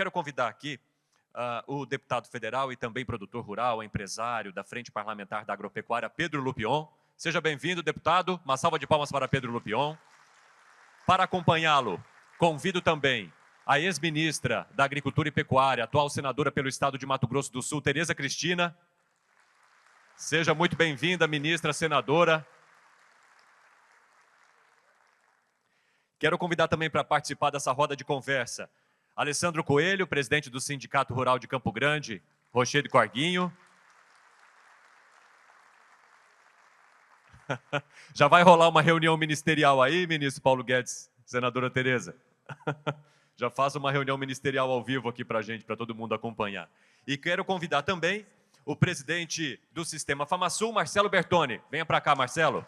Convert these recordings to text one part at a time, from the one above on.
quero convidar aqui o deputado federal e também produtor rural, empresário da Frente Parlamentar da Agropecuária, Pedro Lupion. Seja bem-vindo, deputado. Uma salva de palmas para Pedro Lupion. Para acompanhá-lo, convido também a ex-ministra da Agricultura e Pecuária, atual senadora pelo Estado de Mato Grosso do Sul, Tereza Cristina. Seja muito bem-vinda, ministra, senadora. Quero convidar também para participar dessa roda de conversa Alessandro Coelho, presidente do Sindicato Rural de Campo Grande, Rochedo Corguinho. Já vai rolar uma reunião ministerial aí, ministro Paulo Guedes, senadora Tereza? Já faço uma reunião ministerial ao vivo aqui para a gente, para todo mundo acompanhar. E quero convidar também o presidente do Sistema FamaSul, Marcelo Bertoni. Venha para cá, Marcelo.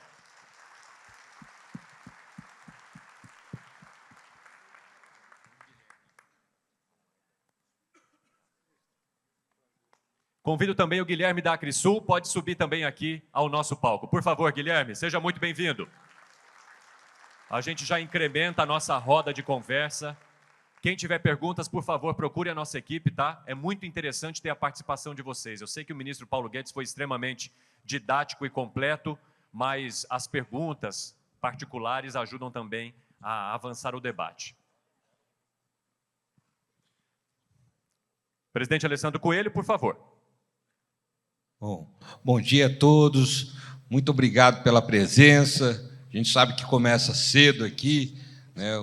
Convido também o Guilherme da Acrisul, pode subir também aqui ao nosso palco. Por favor, Guilherme, seja muito bem-vindo. A gente já incrementa a nossa roda de conversa. Quem tiver perguntas, por favor, procure a nossa equipe, tá? É muito interessante ter a participação de vocês. Eu sei que o ministro Paulo Guedes foi extremamente didático e completo, mas as perguntas particulares ajudam também a avançar o debate. Presidente Alessandro Coelho, por favor. Bom dia a todos. Muito obrigado pela presença. A gente sabe que começa cedo aqui, né?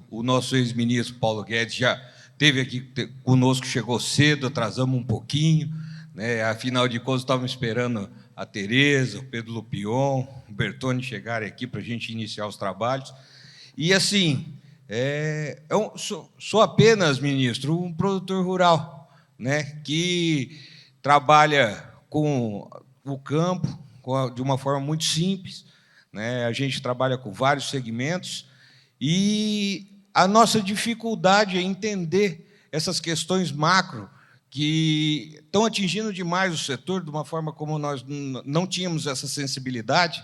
O nosso ex-ministro Paulo Guedes já esteve aqui conosco, chegou cedo, atrasamos um pouquinho, né? Afinal de contas, estávamos esperando a Tereza, o Pedro Lupion, o Bertoni chegarem aqui para a gente iniciar os trabalhos. E, assim, eu sou apenas, ministro, um produtor rural, né? Que trabalha com o campo de uma forma muito simples, né? A gente trabalha com vários segmentos e a nossa dificuldade é entender essas questões macro que estão atingindo demais o setor de uma forma como nós não tínhamos essa sensibilidade,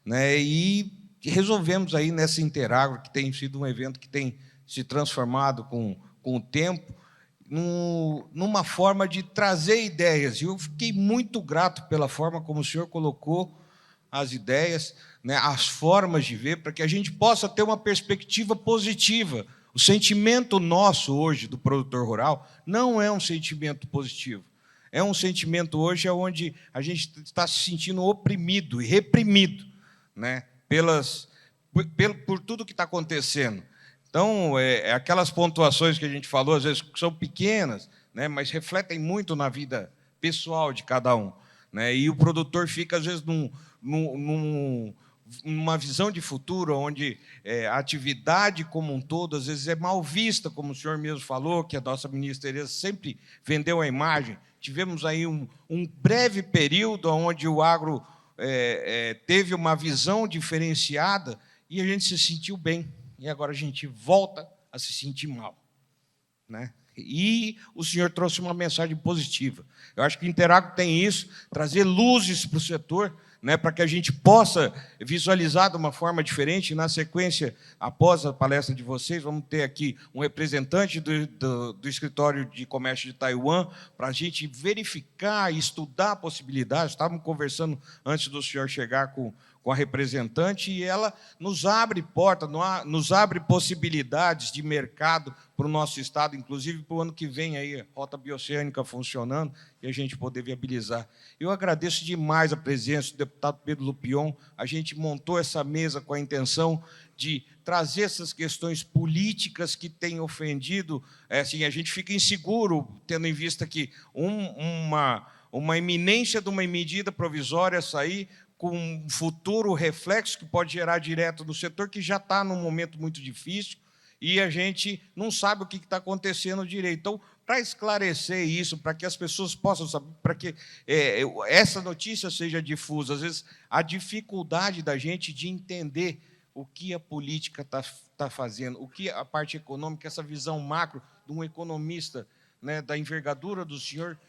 né? E resolvemos aí nessa Interagro, que tem sido um evento que tem se transformado com o tempo, numa forma de trazer ideias. E eu fiquei muito grato pela forma como o senhor colocou as ideias, né, as formas de ver, para que a gente possa ter uma perspectiva positiva. O sentimento nosso hoje do produtor rural não é um sentimento positivo. É um sentimento hoje onde a gente está se sentindo oprimido e reprimido, né, por tudo que está acontecendo. Então, aquelas pontuações que a gente falou, às vezes são pequenas, né, mas refletem muito na vida pessoal de cada um, né, e o produtor fica, às vezes, numa visão de futuro, onde a atividade como um todo, às vezes, é mal vista, como o senhor mesmo falou, que a nossa ministra Tereza sempre vendeu a imagem. Tivemos aí um breve período onde o agro teve uma visão diferenciada e a gente se sentiu bem. E agora a gente volta a se sentir mal, né? E o senhor trouxe uma mensagem positiva. Eu acho que o Interagro tem isso, trazer luzes para o setor, né, para que a gente possa visualizar de uma forma diferente. Na sequência, após a palestra de vocês, vamos ter aqui um representante do Escritório de Comércio de Taiwan, para a gente verificar e estudar possibilidades. Estávamos conversando antes do senhor chegar com a representante, e ela nos abre portas, nos abre possibilidades de mercado para o nosso estado, inclusive para o ano que vem, aí, a Rota Bioceânica funcionando, e a gente poder viabilizar. Eu agradeço demais a presença do deputado Pedro Lupion. A gente montou essa mesa com a intenção de trazer essas questões políticas que têm ofendido. Assim, a gente fica inseguro, tendo em vista que uma iminência de uma medida provisória sair, com um futuro reflexo que pode gerar direto no setor, que já está num momento muito difícil, e a gente não sabe o que está acontecendo direito. Então, para esclarecer isso, para que as pessoas possam saber, para que essa notícia seja difusa, às vezes, a dificuldade da gente de entender o que a política está fazendo, o que a parte econômica, essa visão macro de um economista, né, da envergadura do senhor,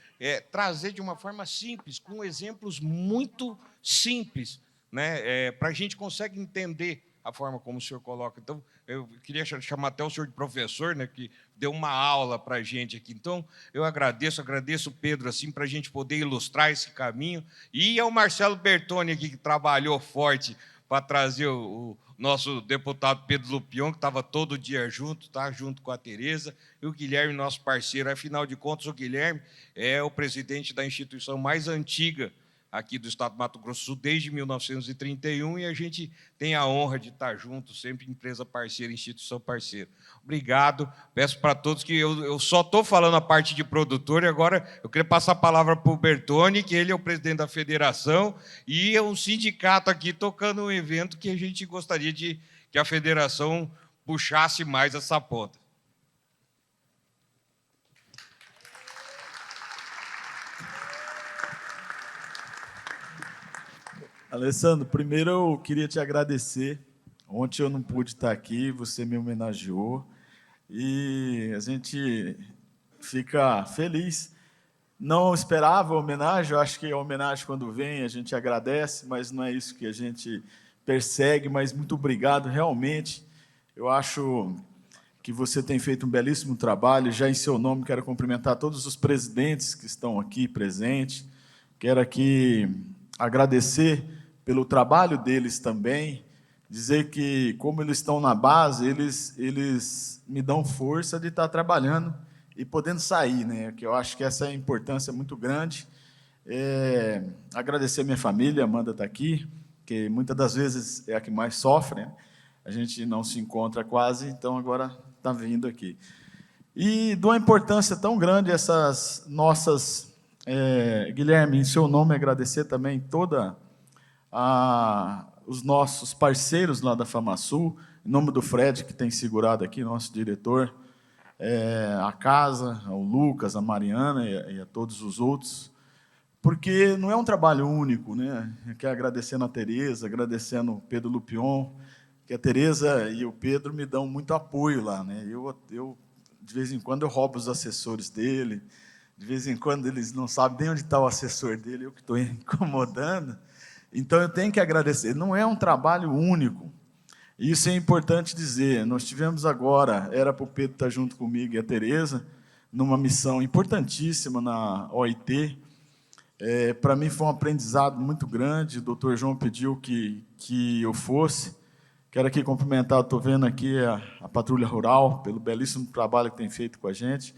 trazer de uma forma simples, com exemplos muito simples, né, para a gente conseguir entender a forma como o senhor coloca. Então, eu queria chamar até o senhor de professor, né, que deu uma aula para a gente aqui. Então, eu agradeço o Pedro, assim, para a gente poder ilustrar esse caminho. E ao Marcelo Bertoni aqui, que trabalhou forte para trazer o nosso deputado Pedro Lupion, que estava todo dia junto, tá? Junto com a Tereza, e o Guilherme, nosso parceiro. Afinal de contas, o Guilherme é o presidente da instituição mais antiga aqui do estado do Mato Grosso do Sul, desde 1931, e a gente tem a honra de estar junto, sempre empresa parceira, instituição parceira. Obrigado, peço para todos que eu só estou falando a parte de produtor, e agora eu queria passar a palavra para o Bertoni, que ele é o presidente da federação, e é um sindicato aqui tocando um evento que a gente gostaria de que a federação puxasse mais essa ponta. Alessandro, primeiro eu queria te agradecer. Ontem eu não pude estar aqui, você me homenageou e a gente fica feliz. Não esperava a homenagem, eu acho que a homenagem, quando vem, a gente agradece, mas não é isso que a gente persegue. Mas muito obrigado, realmente. Eu acho que você tem feito um belíssimo trabalho. Já em seu nome, quero cumprimentar todos os presidentes que estão aqui presentes. Quero aqui agradecer pelo trabalho deles também, dizer que, como eles estão na base, eles me dão força de estar trabalhando e podendo sair, né? Que eu acho que essa é a importância muito grande. Agradecer a minha família, a Amanda está aqui, que muitas das vezes é a que mais sofre, né? A gente não se encontra quase, então agora está vindo aqui. E de uma importância tão grande essas nossas... Guilherme, em seu nome, agradecer também os nossos parceiros lá da FamaSul, em nome do Fred, que tem segurado aqui, nosso diretor, a casa, ao Lucas, a Mariana e a todos os outros, porque não é um trabalho único, né? Eu quero agradecendo a Tereza, agradecendo o Pedro Lupion, que a Tereza e o Pedro me dão muito apoio lá, né? Eu de vez em quando, eu roubo os assessores dele, de vez em quando eles não sabem nem onde está o assessor dele, eu que estou incomodando. Então, eu tenho que agradecer. Não é um trabalho único. Isso é importante dizer. Nós tivemos agora, era para o Pedro estar junto comigo e a Tereza, numa missão importantíssima na OIT. Para mim foi um aprendizado muito grande. O doutor João pediu que eu fosse. Quero aqui cumprimentar, estou vendo aqui a Patrulha Rural, pelo belíssimo trabalho que tem feito com a gente.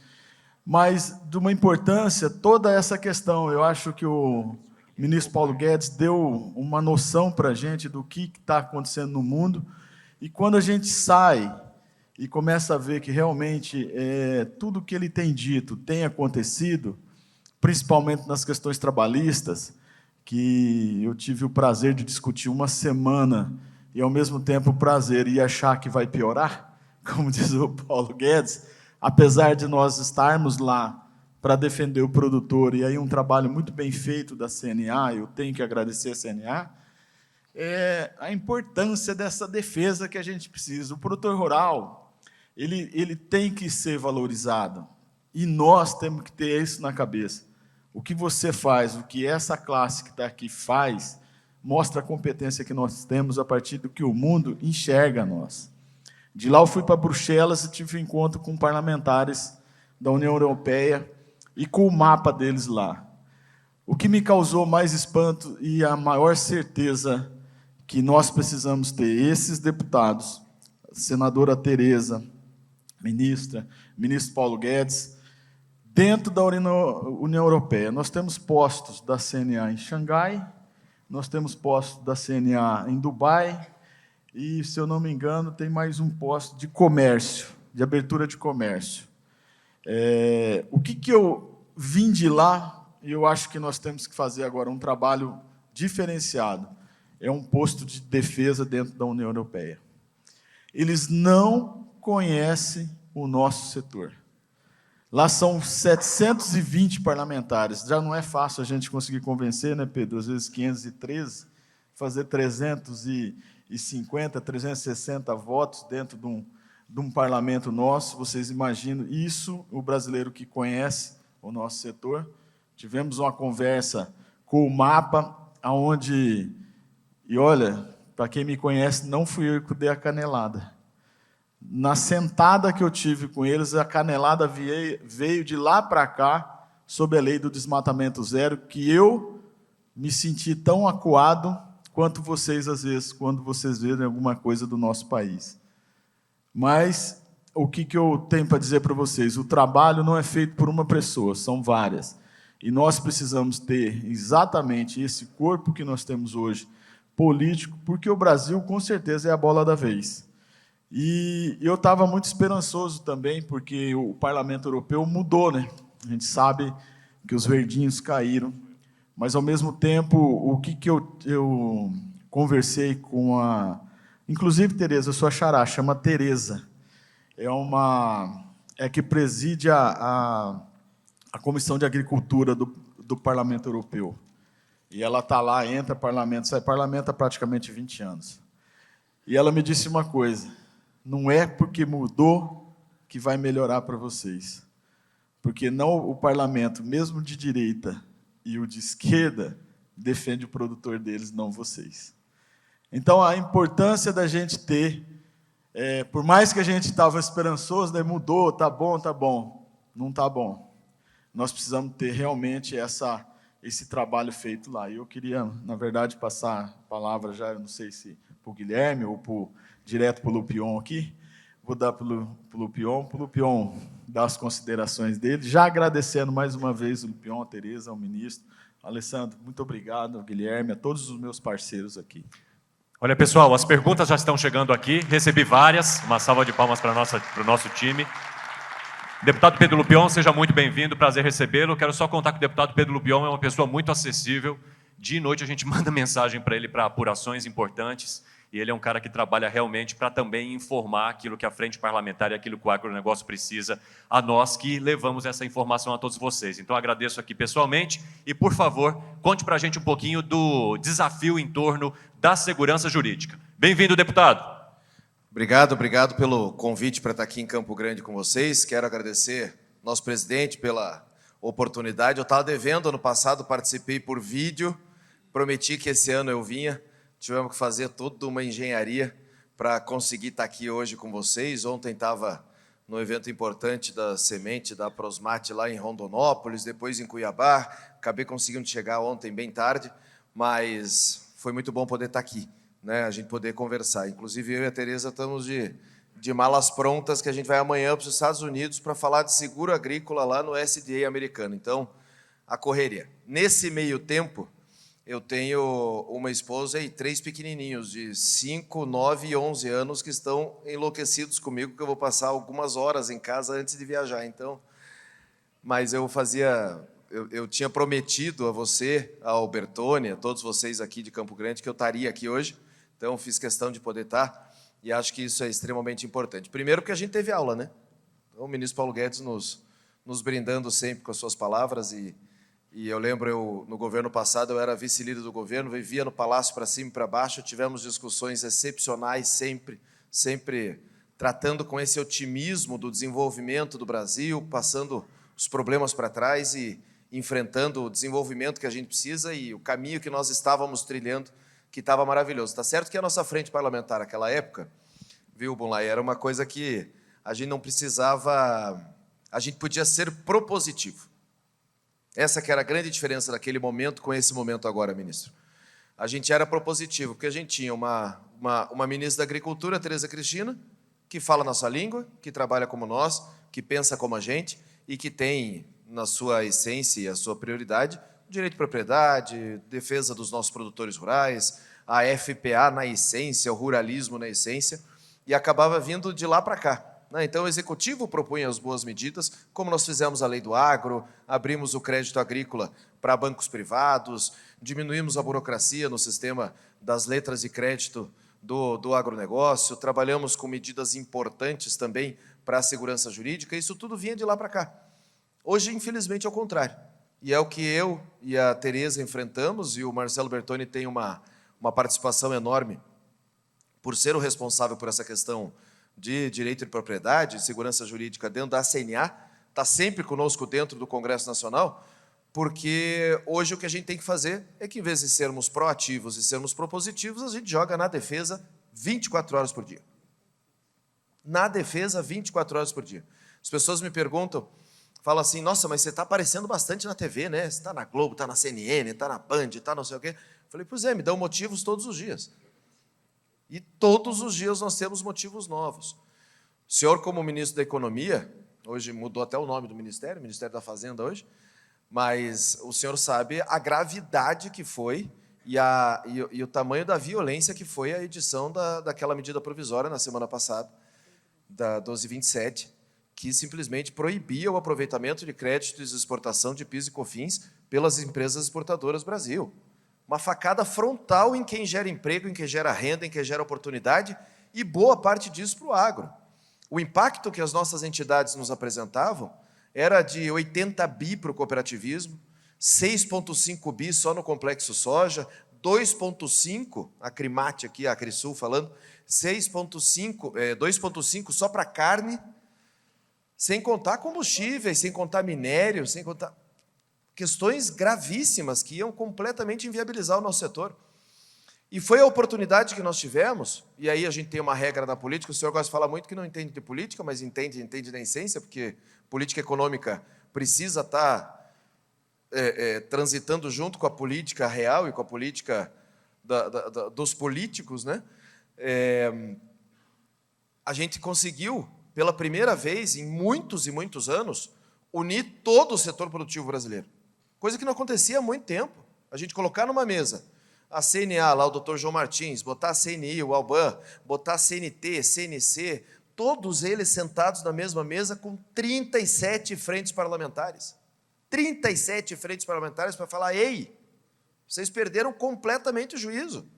Mas, de uma importância, toda essa questão, eu acho que o ministro Paulo Guedes deu uma noção para a gente do que está acontecendo no mundo, e quando a gente sai e começa a ver que realmente tudo o que ele tem dito tem acontecido, principalmente nas questões trabalhistas, que eu tive o prazer de discutir uma semana, e ao mesmo tempo o prazer e achar que vai piorar, como diz o Paulo Guedes, apesar de nós estarmos lá para defender o produtor, e aí um trabalho muito bem feito da CNA, eu tenho que agradecer a CNA, a importância dessa defesa que a gente precisa. O produtor rural, ele tem que ser valorizado, e nós temos que ter isso na cabeça. O que você faz, o que essa classe que está aqui faz, mostra a competência que nós temos a partir do que o mundo enxerga nós. De lá eu fui para Bruxelas e tive um encontro com parlamentares da União Europeia e com o mapa deles lá. O que me causou mais espanto e a maior certeza que nós precisamos ter, esses deputados, a senadora Tereza, ministro Paulo Guedes, dentro da União Europeia. Nós temos postos da CNA em Xangai, nós temos postos da CNA em Dubai, e, se eu não me engano, tem mais um posto de comércio, de abertura de comércio. O que eu vim de lá, e eu acho que nós temos que fazer agora um trabalho diferenciado, é um posto de defesa dentro da União Europeia. Eles não conhecem o nosso setor. Lá são 720 parlamentares, já não é fácil a gente conseguir convencer, né, Pedro? Às vezes 513, fazer 350, 360 votos dentro de um parlamento nosso, vocês imaginam isso, o brasileiro que conhece o nosso setor. Tivemos uma conversa com o MAPA, onde, e olha, para quem me conhece, não fui eu que dei a canelada. Na sentada que eu tive com eles, a canelada veio de lá para cá, sob a lei do desmatamento zero, que eu me senti tão acuado quanto vocês, às vezes, quando vocês verem alguma coisa do nosso país. Mas o que eu tenho para dizer para vocês? O trabalho não é feito por uma pessoa, são várias. E nós precisamos ter exatamente esse corpo que nós temos hoje, político, porque o Brasil, com certeza, é a bola da vez. E eu estava muito esperançoso também, porque o Parlamento Europeu mudou, né? A gente sabe que os verdinhos caíram, mas, ao mesmo tempo, o que eu conversei com a... Inclusive, Tereza, eu sou a xará, chama Tereza. É que preside a Comissão de Agricultura do Parlamento Europeu. E ela está lá, entra parlamento, sai parlamento há praticamente 20 anos. E ela me disse uma coisa: não é porque mudou que vai melhorar para vocês. Porque não o parlamento, mesmo de direita e o de esquerda, defende o produtor deles, não vocês. Então, a importância da gente ter, por mais que a gente estava esperançoso, né, mudou, está bom, não está bom. Nós precisamos ter realmente esse trabalho feito lá. E eu queria, na verdade, passar a palavra já, eu não sei se para o Guilherme ou direto para o Lupion aqui. Vou dar para o Lupion dar as considerações dele, já agradecendo mais uma vez o Lupion, a Tereza, ao ministro. Alessandro, muito obrigado, ao Guilherme, a todos os meus parceiros aqui. Olha, pessoal, as perguntas já estão chegando aqui, recebi várias, uma salva de palmas para o nosso time. Deputado Pedro Lupion, seja muito bem-vindo, prazer recebê-lo. Quero só contar que o deputado Pedro Lupion é uma pessoa muito acessível. Dia e noite a gente manda mensagem para ele para apurações importantes, e ele é um cara que trabalha realmente para também informar aquilo que a frente parlamentar e aquilo que o agronegócio precisa a nós que levamos essa informação a todos vocês. Então, agradeço aqui pessoalmente e, por favor, conte para a gente um pouquinho do desafio em torno da segurança jurídica. Bem-vindo, deputado. Obrigado pelo convite para estar aqui em Campo Grande com vocês. Quero agradecer ao nosso presidente pela oportunidade. Eu estava devendo, ano passado participei por vídeo, prometi que esse ano eu vinha. Tivemos que fazer toda uma engenharia para conseguir estar aqui hoje com vocês. Ontem estava no evento importante da semente da Prosmate lá em Rondonópolis, depois em Cuiabá. Acabei conseguindo chegar ontem bem tarde, mas foi muito bom poder estar aqui, né? A gente poder conversar. Inclusive, eu e a Tereza estamos de malas prontas, que a gente vai amanhã para os Estados Unidos para falar de seguro agrícola lá no SDA americano. Então, a correria. Nesse meio tempo, eu tenho uma esposa e 3 pequenininhos, de 5, 9 e 11 anos, que estão enlouquecidos comigo, que eu vou passar algumas horas em casa antes de viajar. Então, mas eu tinha prometido a você, ao Bertone, a todos vocês aqui de Campo Grande, que eu estaria aqui hoje. Então, fiz questão de poder estar, e acho que isso é extremamente importante. Primeiro, porque a gente teve aula, né? Então, o ministro Paulo Guedes nos brindando sempre com as suas palavras, e eu lembro, no governo passado, eu era vice-líder do governo, vivia no Palácio para cima e para baixo, tivemos discussões excepcionais, sempre tratando com esse otimismo do desenvolvimento do Brasil, passando os problemas para trás e enfrentando o desenvolvimento que a gente precisa e o caminho que nós estávamos trilhando, que estava maravilhoso. Está certo que a nossa frente parlamentar naquela época, viu, Bunlai, era uma coisa que a gente não precisava, a gente podia ser propositivo. Essa que era a grande diferença daquele momento com esse momento agora, ministro. A gente era propositivo, porque a gente tinha uma ministra da Agricultura, Tereza Cristina, que fala nossa língua, que trabalha como nós, que pensa como a gente e que tem, na sua essência e a sua prioridade, direito de propriedade, defesa dos nossos produtores rurais, a FPA na essência, o ruralismo na essência, e acabava vindo de lá para cá. Então, o Executivo propunha as boas medidas, como nós fizemos a Lei do Agro, abrimos o crédito agrícola para bancos privados, diminuímos a burocracia no sistema das letras de crédito do agronegócio, trabalhamos com medidas importantes também para a segurança jurídica, isso tudo vinha de lá para cá. Hoje, infelizmente, é o contrário. E é o que eu e a Tereza enfrentamos, e o Marcelo Bertone tem uma participação enorme por ser o responsável por essa questão de direito de propriedade, segurança jurídica dentro da CNA, está sempre conosco dentro do Congresso Nacional, porque hoje o que a gente tem que fazer é que, em vez de sermos proativos e sermos propositivos, a gente joga na defesa 24 horas por dia. Na defesa, 24 horas por dia. As pessoas me perguntam, falam assim, nossa, mas você está aparecendo bastante na TV, né? Você está na Globo, está na CNN, está na Band, está não sei o quê. Eu falei, pois é, me dão motivos todos os dias. E todos os dias nós temos motivos novos. O senhor, como ministro da Economia, hoje mudou até o nome do Ministério da Fazenda hoje, mas o senhor sabe a gravidade que foi e o tamanho da violência que foi a edição daquela medida provisória na semana passada, da 1227, que simplesmente proibia o aproveitamento de créditos de exportação de PIS e COFINS pelas empresas exportadoras Brasil. Uma facada frontal em quem gera emprego, em quem gera renda, em quem gera oportunidade, e boa parte disso para o agro. O impacto que as nossas entidades nos apresentavam era de 80 bi para o cooperativismo, 6,5 bi só no complexo soja, 2,5, a Crimate aqui, a Crisul falando, 2,5 só para carne, sem contar combustíveis, sem contar minério, sem contar questões gravíssimas que iam completamente inviabilizar o nosso setor. E foi a oportunidade que nós tivemos, e aí a gente tem uma regra na política, o senhor gosta de falar muito que não entende de política, mas entende da essência, porque política econômica precisa estar transitando junto com a política real e com a política dos políticos, né? A gente conseguiu, pela primeira vez em muitos e muitos anos, unir todo o setor produtivo brasileiro. Coisa que não acontecia há muito tempo. A gente colocar numa mesa a CNA, lá o doutor João Martins, botar a CNI, o Alban, botar a CNT, CNC, todos eles sentados na mesma mesa com 37 frentes parlamentares. 37 frentes parlamentares para falar, ei, vocês perderam completamente o juízo.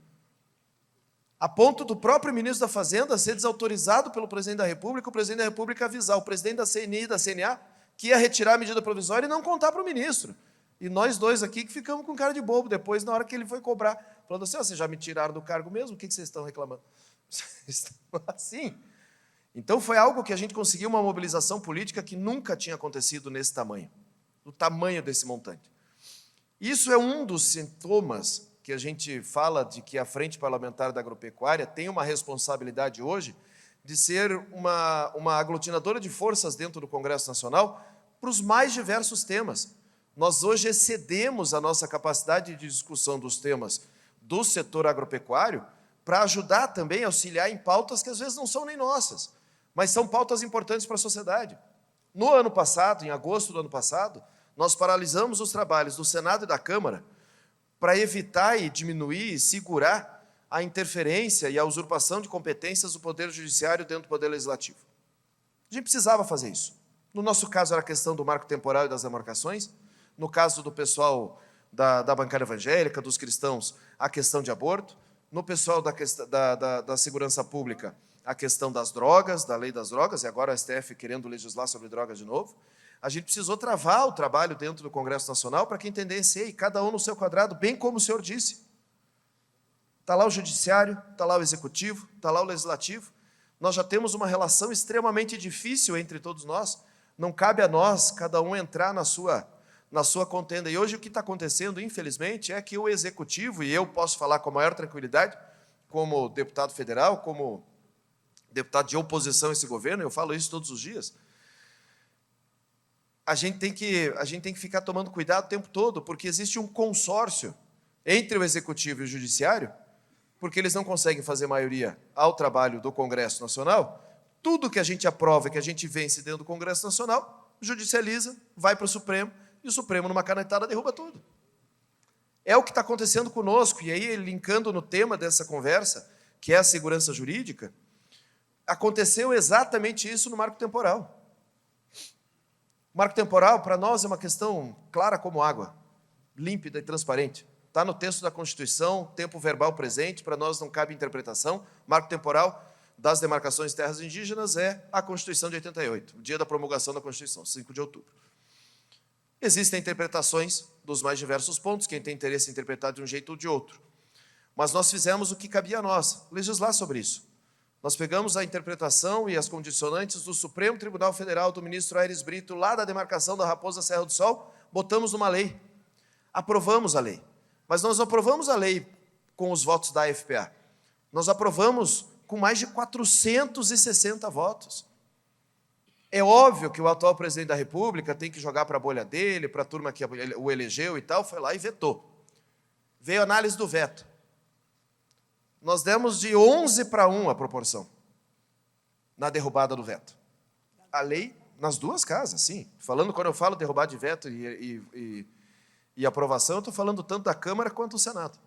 A ponto do próprio ministro da Fazenda ser desautorizado pelo presidente da República, o presidente da República avisar o presidente da CNI e da CNA que ia retirar a medida provisória e não contar para o ministro. E nós dois aqui que ficamos com cara de bobo depois, na hora que ele foi cobrar, falando assim, vocês já me tiraram do cargo mesmo, o que vocês estão reclamando? Vocês estão assim. Então foi algo que a gente conseguiu uma mobilização política que nunca tinha acontecido nesse tamanho, do tamanho desse montante. Isso é um dos sintomas que a gente fala de que a Frente Parlamentar da Agropecuária tem uma responsabilidade hoje de ser uma aglutinadora de forças dentro do Congresso Nacional para os mais diversos temas. Nós hoje excedemos a nossa capacidade de discussão dos temas do setor agropecuário para ajudar também a auxiliar em pautas que às vezes não são nem nossas, mas são pautas importantes para a sociedade. No ano passado, em agosto do ano passado, nós paralisamos os trabalhos do Senado e da Câmara para evitar e diminuir e segurar a interferência e a usurpação de competências do Poder Judiciário dentro do Poder Legislativo. A gente precisava fazer isso. No nosso caso, era a questão do marco temporal e das demarcações. No caso do pessoal da bancada evangélica, dos cristãos, a questão de aborto. No pessoal da segurança pública, a questão das drogas, da lei das drogas, e agora a STF querendo legislar sobre drogas de novo. A gente precisou travar o trabalho dentro do Congresso Nacional para que entendesse, ei, cada um no seu quadrado, bem como o senhor disse. Está lá o Judiciário, está lá o Executivo, está lá o Legislativo. Nós já temos uma relação extremamente difícil entre todos nós. Não cabe a nós, cada um, entrar na sua contenda. E hoje o que está acontecendo, infelizmente, é que o Executivo, e eu posso falar com a maior tranquilidade, como deputado federal, como deputado de oposição a esse governo, eu falo isso todos os dias, a gente tem que ficar tomando cuidado o tempo todo, porque existe um consórcio entre o Executivo e o Judiciário, porque eles não conseguem fazer maioria ao trabalho do Congresso Nacional. Tudo que a gente aprova, que a gente vence dentro do Congresso Nacional, judicializa, vai para o Supremo, e o Supremo, numa canetada, derruba tudo. É o que está acontecendo conosco, e aí, linkando no tema dessa conversa, que é a segurança jurídica, aconteceu exatamente isso no marco temporal. O marco temporal, para nós, é uma questão clara como água, límpida e transparente. Está no texto da Constituição, tempo verbal presente, para nós não cabe interpretação. Marco temporal das demarcações de terras indígenas é a Constituição de 88, o dia da promulgação da Constituição, 5 de outubro. Existem interpretações dos mais diversos pontos, quem tem interesse em interpretar de um jeito ou de outro. Mas nós fizemos o que cabia a nós, legislar sobre isso. Nós pegamos a interpretação e as condicionantes do Supremo Tribunal Federal, do ministro Aires Brito, lá da demarcação da Raposa Serra do Sol, botamos numa lei. Aprovamos a lei. Mas nós aprovamos a lei com os votos da AFPA. Nós aprovamos com mais de 460 votos. É óbvio que o atual presidente da República tem que jogar para a bolha dele, para a turma que o elegeu e tal, foi lá e vetou. Veio a análise do veto. Nós demos de 11-1 a proporção na derrubada do veto. A lei, nas duas casas, sim. Quando eu falo derrubada de veto e aprovação, eu estou falando tanto da Câmara quanto do Senado.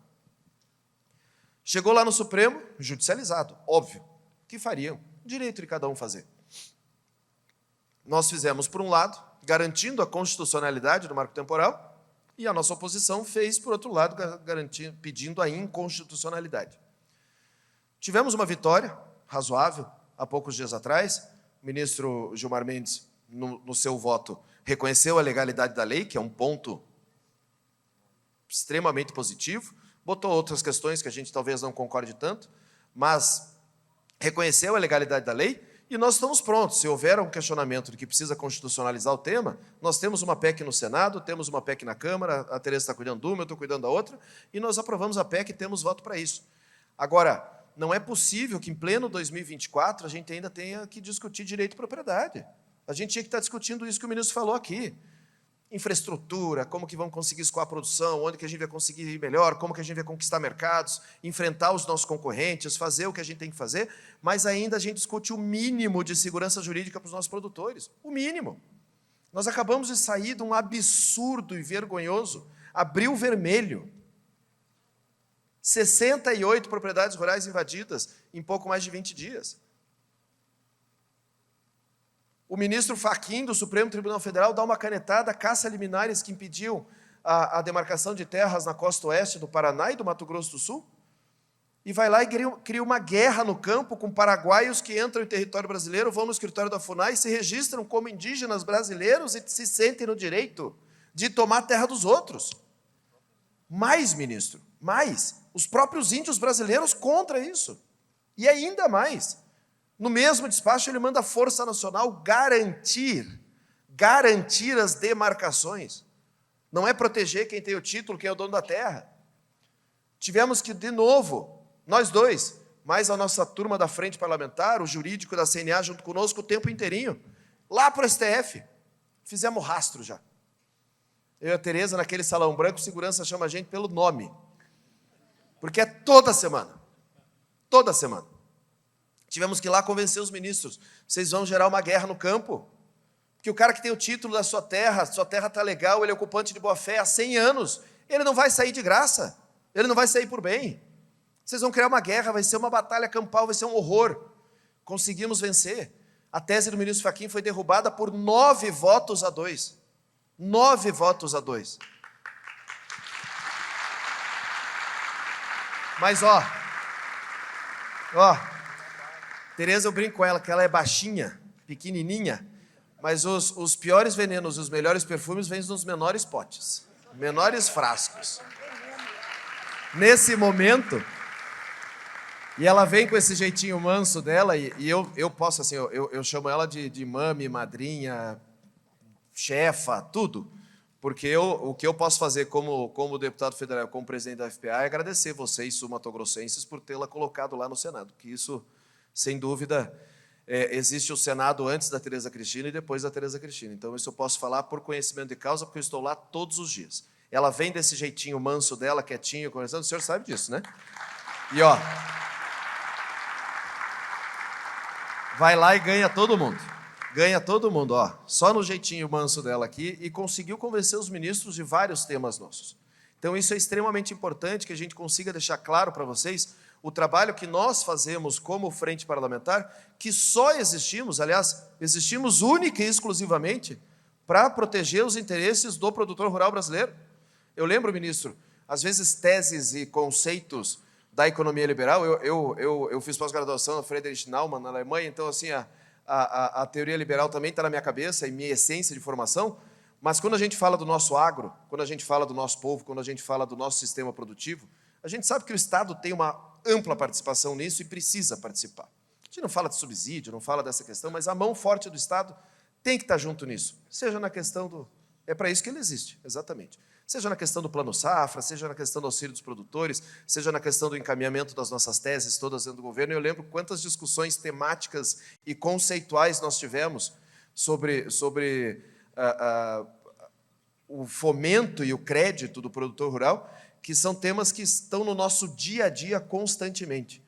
Chegou lá no Supremo, judicializado, óbvio. O que fariam? Direito de cada um fazer. Nós fizemos, por um lado, garantindo a constitucionalidade do marco temporal, e a nossa oposição fez, por outro lado, pedindo a inconstitucionalidade. Tivemos uma vitória razoável há poucos dias atrás. O ministro Gilmar Mendes, no seu voto, reconheceu a legalidade da lei, que é um ponto extremamente positivo. Botou outras questões que a gente talvez não concorde tanto, mas reconheceu a legalidade da lei e nós estamos prontos. Se houver um questionamento de que precisa constitucionalizar o tema, nós temos uma PEC no Senado, temos uma PEC na Câmara, a Tereza está cuidando de uma, eu estou cuidando da outra, e nós aprovamos a PEC e temos voto para isso. Agora, não é possível que em pleno 2024 a gente ainda tenha que discutir direito de propriedade. A gente tinha que estar discutindo isso que o ministro falou aqui. Infraestrutura, como que vamos conseguir escoar a produção, onde que a gente vai conseguir ir melhor, como que a gente vai conquistar mercados, enfrentar os nossos concorrentes, fazer o que a gente tem que fazer, mas ainda a gente discute o mínimo de segurança jurídica para os nossos produtores. O mínimo. Nós acabamos de sair de um absurdo e vergonhoso Abril Vermelho. 68 propriedades rurais invadidas em pouco mais de 20 dias. O ministro Fachin, do Supremo Tribunal Federal, dá uma canetada, caça liminares que impediam a demarcação de terras na costa oeste do Paraná e do Mato Grosso do Sul, e vai lá e cria uma guerra no campo com paraguaios que entram em território brasileiro, vão no escritório da FUNAI, se registram como indígenas brasileiros e se sentem no direito de tomar a terra dos outros. Mais, ministro, mais. Os próprios índios brasileiros contra isso. E ainda mais. No mesmo despacho, ele manda a Força Nacional garantir as demarcações. Não é proteger quem tem o título, quem é o dono da terra. Tivemos que, de novo, nós dois, mais a nossa turma da frente parlamentar, o jurídico da CNA junto conosco o tempo inteirinho, lá para o STF. Fizemos rastro já. Eu e a Tereza, naquele salão branco, segurança chama a gente pelo nome. Porque é toda semana. Toda semana. Tivemos que ir lá convencer os ministros. Vocês vão gerar uma guerra no campo. Porque o cara que tem o título da sua terra está legal, ele é ocupante de boa-fé há 100 anos, ele não vai sair de graça. Ele não vai sair por bem. Vocês vão criar uma guerra, vai ser uma batalha campal, vai ser um horror. Conseguimos vencer. A tese do ministro Fachin foi derrubada por 9 votos a 2. 9 votos a 2. Mas, Tereza, eu brinco com ela, que ela é baixinha, pequenininha, mas os piores venenos e os melhores perfumes vêm nos menores potes, menores frascos. Nesse momento, e ela vem com esse jeitinho manso dela, e eu posso, assim, eu chamo ela de mami, madrinha, chefa, tudo, porque o que eu posso fazer como deputado federal, como presidente da FPA, é agradecer vocês, sul-mato-grossenses, por tê-la colocado lá no Senado, que isso, sem dúvida, existe o Senado antes da Tereza Cristina e depois da Tereza Cristina. Então, isso eu posso falar por conhecimento de causa, porque eu estou lá todos os dias. Ela vem desse jeitinho manso dela, quietinho, conversando, o senhor sabe disso, né? E, vai lá e ganha todo mundo. Ganha todo mundo, só no jeitinho manso dela aqui, e conseguiu convencer os ministros de vários temas nossos. Então, isso é extremamente importante, que a gente consiga deixar claro para vocês o trabalho que nós fazemos como frente parlamentar, que só existimos, aliás, existimos única e exclusivamente para proteger os interesses do produtor rural brasileiro. Eu lembro, ministro, às vezes teses e conceitos da economia liberal, eu fiz pós-graduação na Friedrich Naumann, na Alemanha, então, assim, a teoria liberal também está na minha cabeça, e minha essência de formação, mas quando a gente fala do nosso agro, quando a gente fala do nosso povo, quando a gente fala do nosso sistema produtivo, a gente sabe que o Estado tem uma ampla participação nisso e precisa participar. A gente não fala de subsídio, não fala dessa questão, mas a mão forte do Estado tem que estar junto nisso. Seja na questão do... É para isso que ele existe, exatamente. Seja na questão do Plano Safra, seja na questão do auxílio dos produtores, seja na questão do encaminhamento das nossas teses todas dentro do governo. Eu lembro quantas discussões temáticas e conceituais nós tivemos sobre o fomento e o crédito do produtor rural, que são temas que estão no nosso dia a dia constantemente.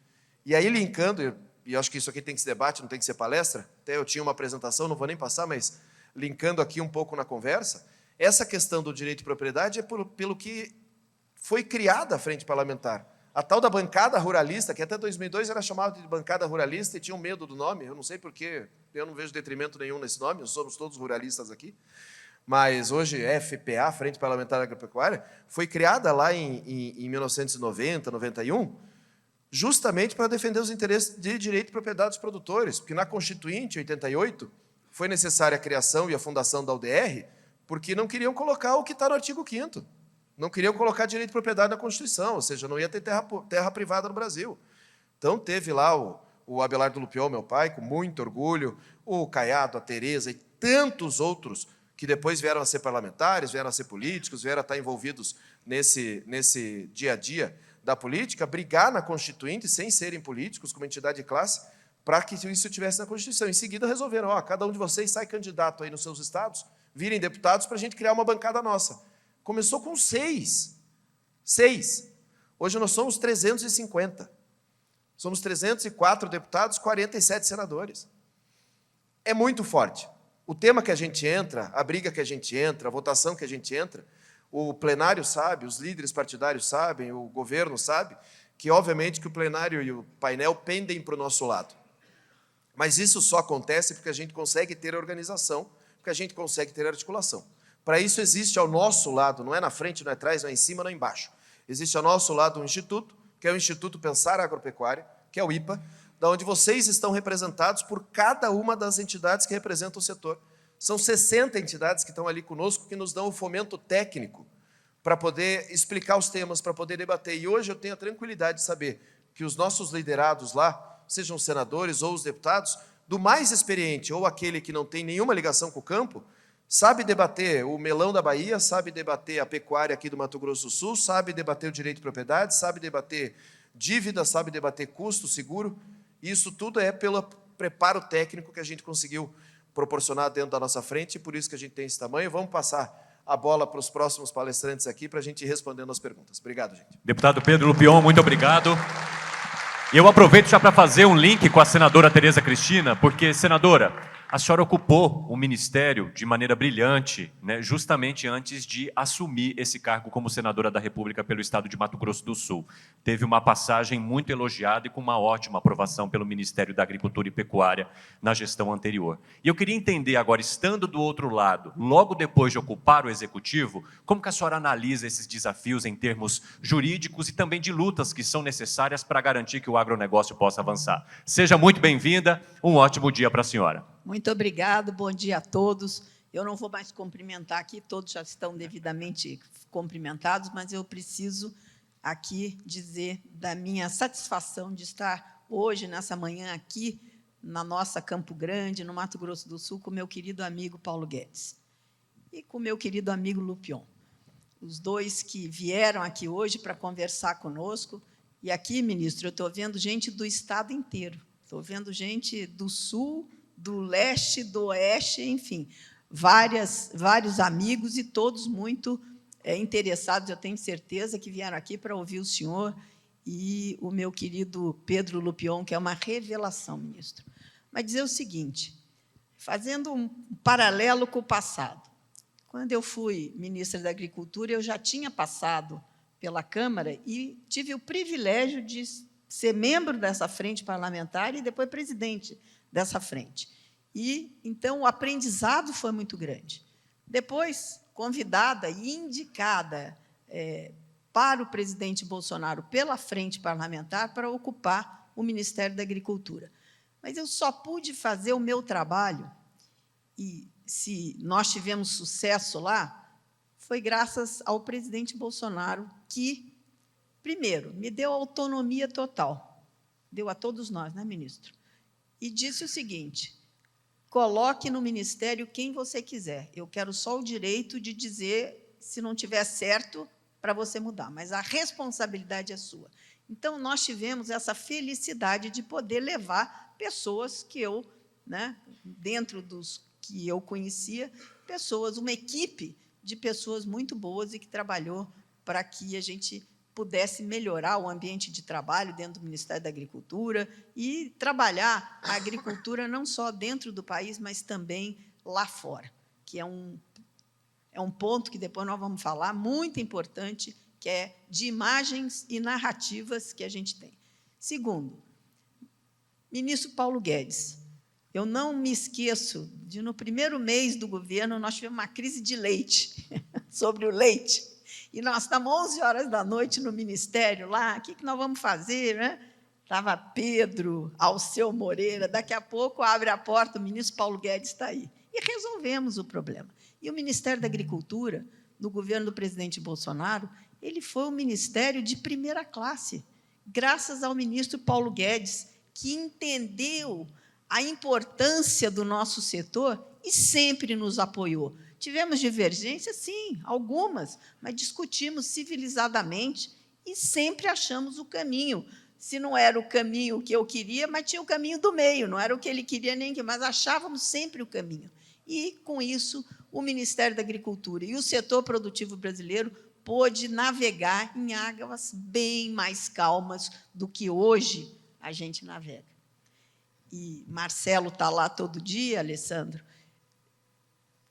E aí, linkando, e acho que isso aqui tem que ser debate, não tem que ser palestra, até eu tinha uma apresentação, não vou nem passar, mas linkando aqui um pouco na conversa, essa questão do direito de propriedade é pelo que foi criada a frente parlamentar. A tal da bancada ruralista, que até 2002 era chamada de bancada ruralista e tinham medo do nome, eu não sei porquê, eu não vejo detrimento nenhum nesse nome, somos todos ruralistas aqui, mas hoje FPA, Frente Parlamentar Agropecuária, foi criada lá em 1990, 91, justamente para defender os interesses de direito de propriedade dos produtores, porque na Constituinte, em 88, foi necessária a criação e a fundação da UDR, porque não queriam colocar o que está no artigo 5º. Não queriam colocar direito de propriedade na Constituição, ou seja, não ia ter terra privada no Brasil. Então, teve lá o Abelardo Lupion, meu pai, com muito orgulho, o Caiado, a Tereza e tantos outros que depois vieram a ser parlamentares, vieram a ser políticos, vieram a estar envolvidos nesse dia a dia da política, brigar na Constituinte, sem serem políticos, como entidade de classe, para que isso estivesse na Constituição. Em seguida, resolveram, cada um de vocês sai candidato aí nos seus estados, virem deputados para a gente criar uma bancada nossa. Começou com 6. Hoje nós somos 350. Somos 304 deputados, 47 senadores. É muito forte. O tema que a gente entra, a briga que a gente entra, a votação que a gente entra, o plenário sabe, os líderes partidários sabem, o governo sabe, que obviamente que o plenário e o painel pendem para o nosso lado. Mas isso só acontece porque a gente consegue ter organização, porque a gente consegue ter articulação. Para isso existe ao nosso lado, não é na frente, não é atrás, não é em cima, não é embaixo. Existe ao nosso lado um instituto, que é o Instituto Pensar Agropecuária, que é o IPA, da onde vocês estão representados por cada uma das entidades que representam o setor. São 60 entidades que estão ali conosco, que nos dão o fomento técnico para poder explicar os temas, para poder debater. E hoje eu tenho a tranquilidade de saber que os nossos liderados lá, sejam os senadores ou os deputados, do mais experiente ou aquele que não tem nenhuma ligação com o campo, sabe debater o melão da Bahia, sabe debater a pecuária aqui do Mato Grosso do Sul, sabe debater o direito de propriedade, sabe debater dívida, sabe debater custo, seguro. Isso tudo é pelo preparo técnico que a gente conseguiu proporcionar dentro da nossa frente, e por isso que a gente tem esse tamanho. Vamos passar a bola para os próximos palestrantes aqui, para a gente ir respondendo as perguntas. Obrigado, gente. Deputado Pedro Lupion, muito obrigado. E eu aproveito já para fazer um link com a senadora Tereza Cristina, porque, senadora, a senhora ocupou o ministério de maneira brilhante, né, justamente antes de assumir esse cargo como senadora da República pelo estado de Mato Grosso do Sul. Teve uma passagem muito elogiada e com uma ótima aprovação pelo Ministério da Agricultura e Pecuária na gestão anterior. E eu queria entender agora, estando do outro lado, logo depois de ocupar o executivo, como que a senhora analisa esses desafios em termos jurídicos e também de lutas que são necessárias para garantir que o agronegócio possa avançar. Seja muito bem-vinda, um ótimo dia para a senhora. Muito obrigado, bom dia a todos. Eu não vou mais cumprimentar aqui, todos já estão devidamente cumprimentados, mas eu preciso aqui dizer da minha satisfação de estar hoje, nessa manhã, aqui na nossa Campo Grande, no Mato Grosso do Sul, com meu querido amigo Paulo Guedes e com meu querido amigo Lupion, os dois que vieram aqui hoje para conversar conosco. E aqui, ministro, eu estou vendo gente do estado inteiro, estou vendo gente do Sul, do leste, do oeste, enfim, vários amigos e todos muito interessados, eu tenho certeza, que vieram aqui para ouvir o senhor e o meu querido Pedro Lupion, que é uma revelação, ministro. Mas dizer o seguinte, fazendo um paralelo com o passado. Quando eu fui ministra da Agricultura, eu já tinha passado pela Câmara e tive o privilégio de ser membro dessa frente parlamentar e depois presidente dessa frente. E, então, o aprendizado foi muito grande. Depois, convidada e indicada para o presidente Bolsonaro pela frente parlamentar para ocupar o Ministério da Agricultura. Mas eu só pude fazer o meu trabalho, e se nós tivemos sucesso lá, foi graças ao presidente Bolsonaro, que, primeiro, me deu autonomia total, deu a todos nós, né, ministro? e disse o seguinte: coloque no ministério quem você quiser. Eu quero só o direito de dizer se não tiver certo para você mudar, mas a responsabilidade é sua. Então, nós tivemos essa felicidade de poder levar pessoas que eu, né, dentro dos que eu conhecia, pessoas, uma equipe de pessoas muito boas e que trabalhou para que a gente pudesse melhorar o ambiente de trabalho dentro do Ministério da Agricultura e trabalhar a agricultura não só dentro do país, mas também lá fora, que é um ponto que depois nós vamos falar, muito importante, que é de imagens e narrativas que a gente tem. Segundo, ministro Paulo Guedes, eu não me esqueço de, no primeiro mês do governo, nós tivemos uma crise de leite, sobre o leite, e nós estávamos 11 horas da noite no ministério lá, o que nós vamos fazer, né? Estava Pedro, Alceu Moreira, daqui a pouco abre a porta, o ministro Paulo Guedes está aí. E resolvemos o problema. E o Ministério da Agricultura, no governo do presidente Bolsonaro, ele foi um ministério de primeira classe, graças ao ministro Paulo Guedes, que entendeu a importância do nosso setor e sempre nos apoiou. Tivemos divergências, sim, algumas, mas discutimos civilizadamente e sempre achamos o caminho. Se não era o caminho que eu queria, mas tinha o caminho do meio, não era o que ele queria nem que, mas achávamos sempre o caminho. E, com isso, o Ministério da Agricultura e o setor produtivo brasileiro pôde navegar em águas bem mais calmas do que hoje a gente navega. E Marcelo está lá todo dia, Alessandro,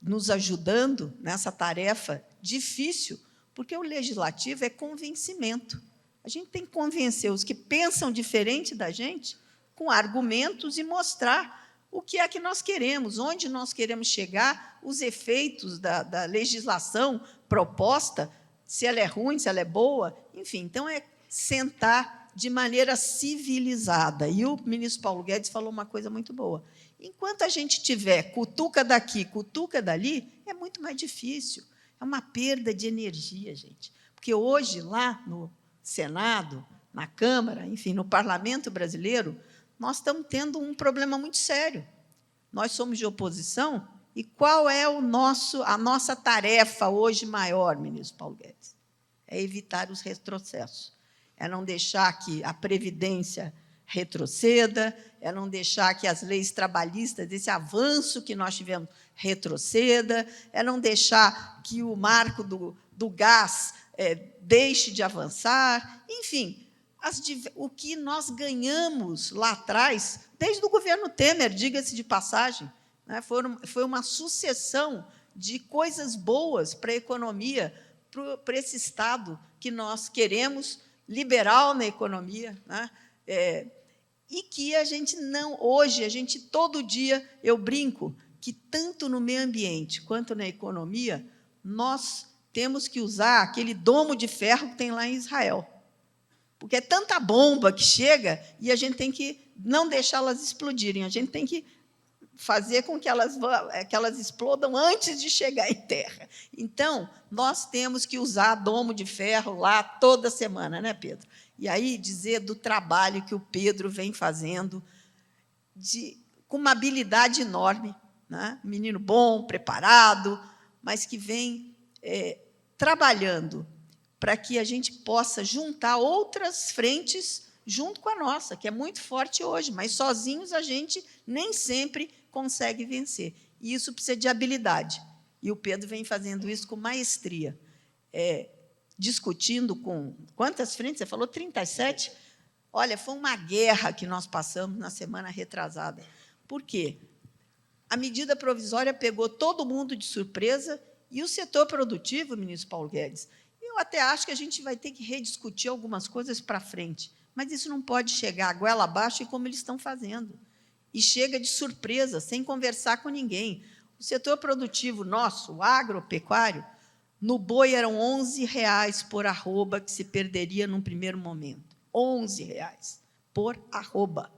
nos ajudando nessa tarefa difícil, porque o legislativo é convencimento. A gente tem que convencer os que pensam diferente da gente com argumentos e mostrar o que é que nós queremos, onde nós queremos chegar, os efeitos da legislação proposta, se ela é ruim, se ela é boa, enfim. Então, é sentar de maneira civilizada. E o ministro Paulo Guedes falou uma coisa muito boa. Enquanto a gente tiver cutuca daqui, cutuca dali, é muito mais difícil. É uma perda de energia, gente. Porque hoje, lá no Senado, na Câmara, enfim, no Parlamento brasileiro, nós estamos tendo um problema muito sério. Nós somos de oposição, e qual é a nossa tarefa hoje maior, ministro Paulo Guedes? É evitar os retrocessos, é não deixar que a Previdência retroceda, é não deixar que as leis trabalhistas, esse avanço que nós tivemos, retroceda, é não deixar que o marco do gás deixe de avançar, enfim, o que nós ganhamos lá atrás, desde o governo Temer, diga-se de passagem, né, foi uma sucessão de coisas boas para a economia, para esse Estado que nós queremos, liberal na economia, né, e que a gente não, hoje, todo dia, eu brinco, que tanto no meio ambiente quanto na economia, nós temos que usar aquele domo de ferro que tem lá em Israel. Porque é tanta bomba que chega e a gente tem que não deixá-las explodirem, a gente tem que fazer com que elas explodam antes de chegar em terra. Então, nós temos que usar domo de ferro lá toda semana, né, Pedro? E aí dizer do trabalho que o Pedro vem fazendo, com uma habilidade enorme, né? Um menino bom, preparado, mas que vem trabalhando para que a gente possa juntar outras frentes junto com a nossa, que é muito forte hoje, mas sozinhos a gente nem sempre consegue vencer. E isso precisa de habilidade. E o Pedro vem fazendo isso com maestria, discutindo com... Quantas frentes? Você falou 37? Olha, foi uma guerra que nós passamos na semana retrasada. Por quê? A medida provisória pegou todo mundo de surpresa e o setor produtivo, ministro Paulo Guedes, eu até acho que a gente vai ter que rediscutir algumas coisas para frente, mas isso não pode chegar a goela abaixo, como eles estão fazendo. E chega de surpresa, sem conversar com ninguém. O setor produtivo nosso, o agropecuário, no boi eram R$11 por arroba que se perderia num primeiro momento. R$11 por arroba.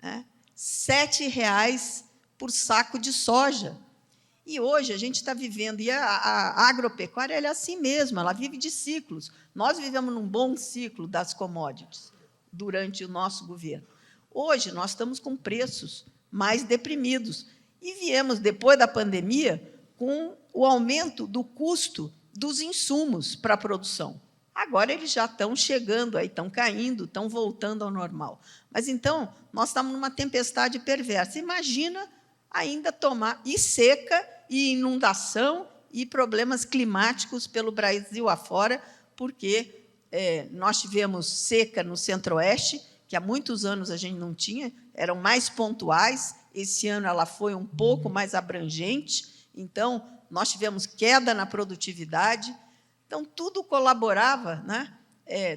R$7 por saco de soja. E hoje a gente está vivendo, e a agropecuária ela é assim mesmo, ela vive de ciclos. Nós vivemos num bom ciclo das commodities durante o nosso governo. Hoje, nós estamos com preços mais deprimidos. E viemos, depois da pandemia, com o aumento do custo dos insumos para a produção. Agora eles já estão chegando, aí estão caindo, estão voltando ao normal. Mas, então, nós estamos numa tempestade perversa. Imagina ainda tomar, e seca, e inundação, e problemas climáticos pelo Brasil afora, porque nós tivemos seca no Centro-Oeste, que há muitos anos a gente não tinha, eram mais pontuais, esse ano ela foi um pouco mais abrangente, então, nós tivemos queda na produtividade, então, tudo colaborava, né?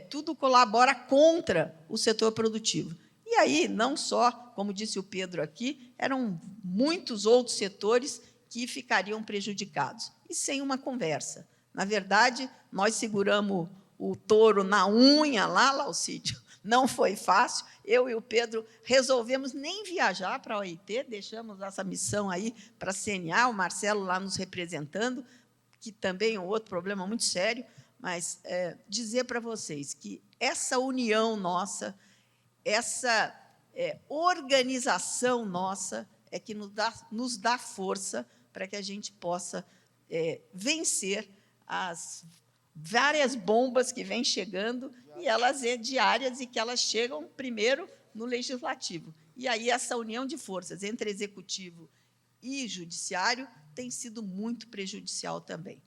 Tudo colabora contra o setor produtivo. E aí, não só, como disse o Pedro aqui, eram muitos outros setores que ficariam prejudicados, e sem uma conversa. Na verdade, nós seguramos o touro na unha lá, Laucídio, não foi fácil, eu e o Pedro resolvemos nem viajar para a OIT, deixamos essa missão aí para a CNA, o Marcelo lá nos representando, que também é um outro problema muito sério, mas dizer para vocês que essa união nossa, essa organização nossa é que nos dá força para que a gente possa vencer as várias bombas que vêm chegando, e elas diárias, e que elas chegam primeiro no Legislativo. E aí essa união de forças entre Executivo e Judiciário tem sido muito prejudicial também.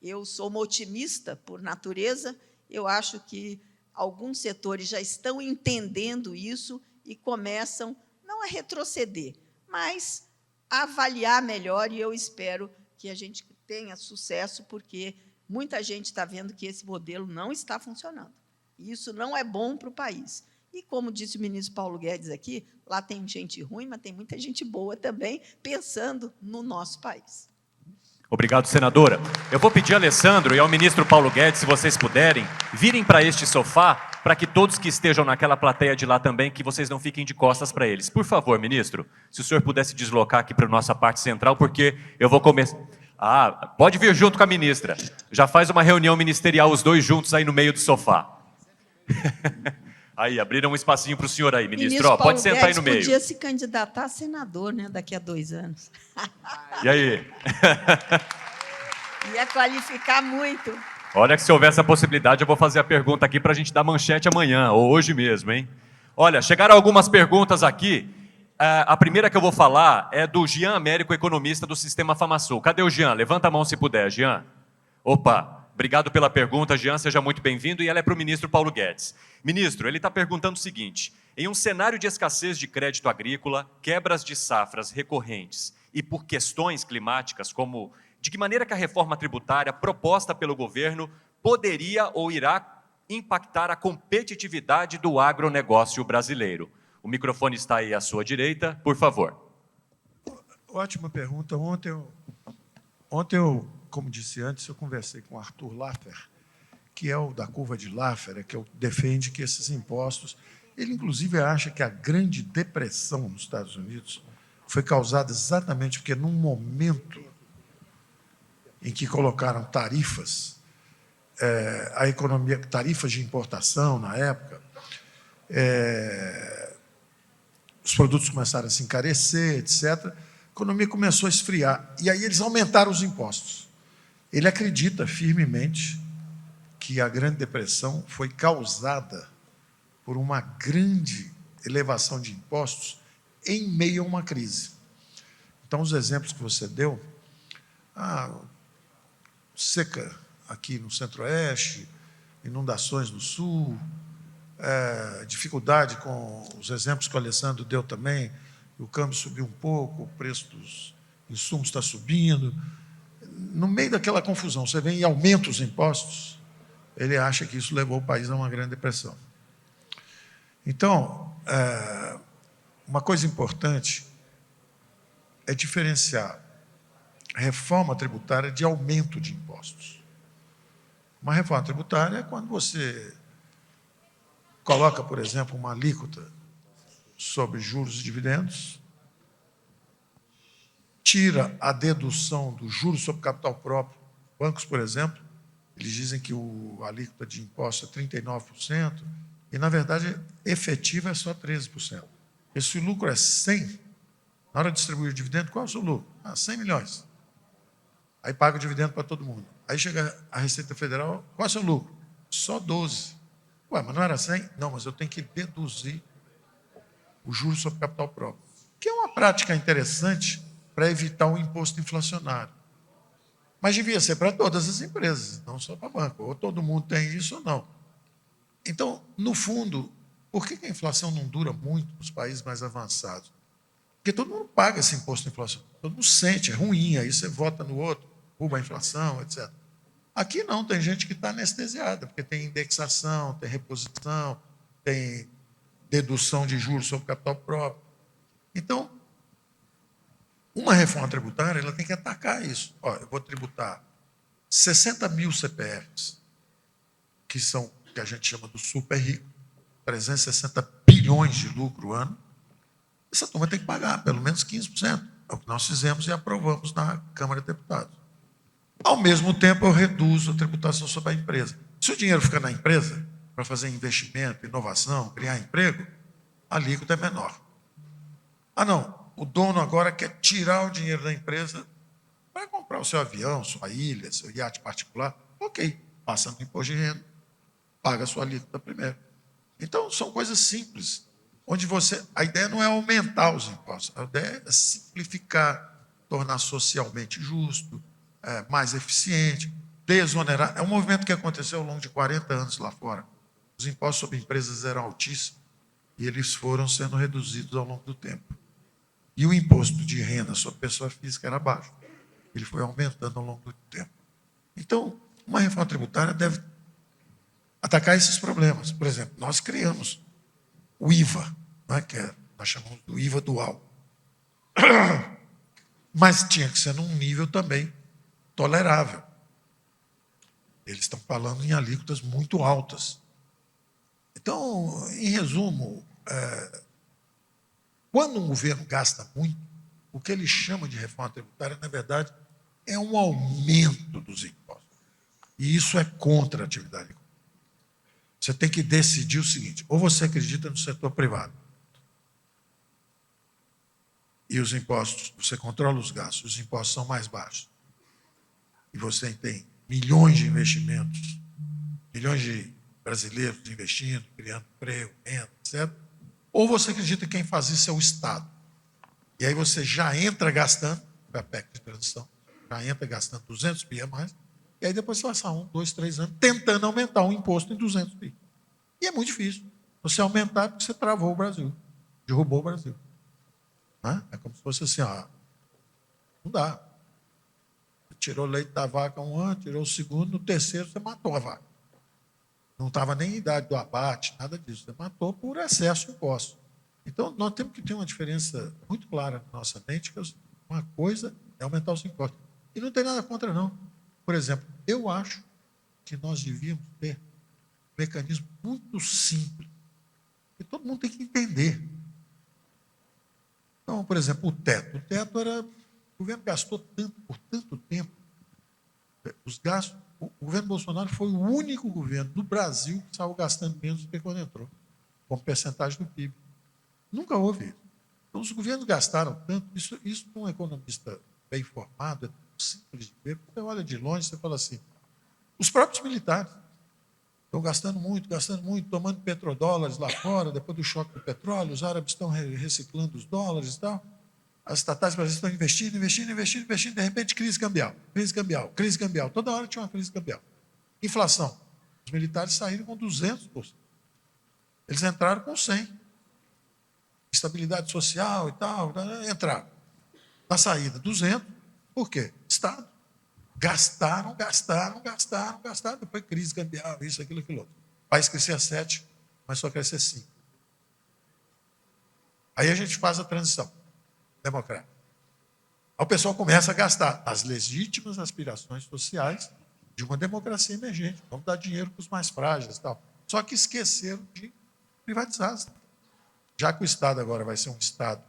Eu sou uma otimista por natureza, eu acho que alguns setores já estão entendendo isso e começam, não a retroceder, mas a avaliar melhor, e eu espero que a gente tenha sucesso, porque muita gente está vendo que esse modelo não está funcionando. E isso não é bom para o país. E, como disse o ministro Paulo Guedes aqui, lá tem gente ruim, mas tem muita gente boa também, pensando no nosso país. Obrigado, senadora. Eu vou pedir a Alessandro e ao ministro Paulo Guedes, se vocês puderem, virem para este sofá, para que todos que estejam naquela plateia de lá também, que vocês não fiquem de costas para eles. Por favor, ministro, se o senhor pudesse deslocar aqui para a nossa parte central, porque eu vou começar... pode vir junto com a ministra. Já faz uma reunião ministerial, os dois juntos aí no meio do sofá. Aí, abriram um espacinho para o senhor aí, ministro. Pode sentar aí no meio. Podia se candidatar a senador, né, daqui a 2 anos. E aí? Ia qualificar muito. Olha que se houver essa possibilidade, eu vou fazer a pergunta aqui para a gente dar manchete amanhã, ou hoje mesmo, hein? Olha, chegaram algumas perguntas aqui. A primeira que eu vou falar é do Jean Américo, economista do Sistema FamaSul. Cadê o Jean? Levanta a mão se puder, Jean. Opa, obrigado pela pergunta, Jean, seja muito bem-vindo, e ela é para o ministro Paulo Guedes. Ministro, ele está perguntando o seguinte: em um cenário de escassez de crédito agrícola, quebras de safras recorrentes e por questões climáticas, como de que maneira que a reforma tributária proposta pelo governo poderia ou irá impactar a competitividade do agronegócio brasileiro? O microfone está aí à sua direita, por favor. Ótima pergunta. Ontem eu, como disse antes, eu conversei com o Arthur Laffer, que é o da curva de Laffer, que defende que esses impostos... Ele, inclusive, acha que a grande depressão nos Estados Unidos foi causada exatamente porque, num momento em que colocaram tarifas, a economia, tarifas de importação, na época, os produtos começaram a se encarecer, etc., a economia começou a esfriar. E aí eles aumentaram os impostos. Ele acredita firmemente que a Grande Depressão foi causada por uma grande elevação de impostos em meio a uma crise. Então, os exemplos que você deu, seca aqui no Centro-Oeste, inundações no Sul, dificuldade com os exemplos que o Alessandro deu também, o câmbio subiu um pouco, o preço dos insumos está subindo. No meio daquela confusão, você vem e aumenta os impostos, ele acha que isso levou o país a uma grande depressão. Então, uma coisa importante é diferenciar reforma tributária de aumento de impostos. Uma reforma tributária é quando você coloca, por exemplo, uma alíquota sobre juros e dividendos, tira a dedução do juros sobre capital próprio. Bancos, por exemplo, eles dizem que a alíquota de imposto é 39%, e, na verdade, efetiva é só 13%. E se o lucro é 100, na hora de distribuir o dividendo, qual é o seu lucro? 100 milhões. Aí paga o dividendo para todo mundo. Aí chega a Receita Federal, qual é o seu lucro? Só 12. Ué, mas não era 100? Não, mas eu tenho que deduzir o juros sobre capital próprio, que é uma prática interessante para evitar o imposto inflacionário. Mas devia ser para todas as empresas, não só para banco. Ou todo mundo tem isso ou não. Então, no fundo, por que a inflação não dura muito nos países mais avançados? Porque todo mundo paga esse imposto inflacionário. Todo mundo sente, é ruim, aí você vota no outro, derruba a inflação, etc. Aqui não, tem gente que está anestesiada, porque tem indexação, tem reposição, tem dedução de juros sobre capital próprio. Então, uma reforma tributária ela tem que atacar isso. Ó, eu vou tributar 60 mil CPFs, que são que a gente chama do super rico, 360 bilhões de lucro ano. Essa turma tem que pagar pelo menos 15%. É o que nós fizemos e aprovamos na Câmara de Deputados. Ao mesmo tempo, eu reduzo a tributação sobre a empresa. Se o dinheiro fica na empresa, para fazer investimento, inovação, criar emprego, a alíquota é menor. Ah, não, o dono agora quer tirar o dinheiro da empresa para comprar o seu avião, sua ilha, seu iate particular. Ok, passa no imposto de renda, paga a sua alíquota primeiro. Então, são coisas simples, onde a ideia não é aumentar os impostos, a ideia é simplificar, tornar socialmente justo, mais eficiente, desonerar. É um movimento que aconteceu ao longo de 40 anos lá fora. Os impostos sobre empresas eram altíssimos e eles foram sendo reduzidos ao longo do tempo. E o imposto de renda sobre pessoa física era baixo. Ele foi aumentando ao longo do tempo. Então, uma reforma tributária deve atacar esses problemas. Por exemplo, nós criamos o IVA, nós chamamos do IVA dual. Mas tinha que ser num nível também tolerável. Eles estão falando em alíquotas muito altas. Então, em resumo, quando um governo gasta muito, o que ele chama de reforma tributária, na verdade, é um aumento dos impostos. E isso é contra a atividade econômica. Você tem que decidir o seguinte: ou você acredita no setor privado, e os impostos, você controla os gastos, os impostos são mais baixos, e você tem milhões de investimentos, milhões de brasileiros investindo, criando emprego, renda, etc. Ou você acredita que quem faz isso é o Estado. E aí você já entra gastando, a PEC de transição, já entra gastando 200 bi a mais, e aí depois você passa 1, 2, 3 anos tentando aumentar um imposto em 200 bi. E é muito difícil. Você aumentar porque você travou o Brasil, derrubou o Brasil. É como se fosse assim, não dá. Você tirou o leite da vaca um ano, tirou o segundo, no terceiro você matou a vaca. Não estava nem em idade do abate, nada disso. Você matou por excesso de impostos. Então, nós temos que ter uma diferença muito clara na nossa mente, que uma coisa é aumentar os impostos. E não tem nada contra, não. Por exemplo, eu acho que nós devíamos ter um mecanismo muito simples, que todo mundo tem que entender. Então, por exemplo, o teto. O teto era... O governo gastou tanto, por tanto tempo. Os gastos... O governo Bolsonaro foi o único governo do Brasil que saiu gastando menos do que quando entrou, como percentagem do PIB. Nunca houve isso. Então, os governos gastaram tanto. Isso para um economista bem informado, é simples de ver. Você olha de longe, você fala assim, os próprios militares estão gastando muito, tomando petrodólares lá fora, depois do choque do petróleo, os árabes estão reciclando os dólares e tal. As estatais brasileiras estão investindo, de repente, crise cambial. Toda hora tinha uma crise cambial. Inflação. Os militares saíram com 200%. Eles entraram com 100%. Estabilidade social e tal, entraram. Na saída, 200%. Por quê? Estado. Gastaram. Depois crise cambial, isso, aquilo, aquilo outro. O país crescia 7%, mas só crescia 5%. Aí a gente faz a transição democrática. Aí o pessoal começa a gastar as legítimas aspirações sociais de uma democracia emergente. Vamos dar dinheiro para os mais frágeis e tal. Só que esqueceram de privatizar. Já que o Estado agora vai ser um Estado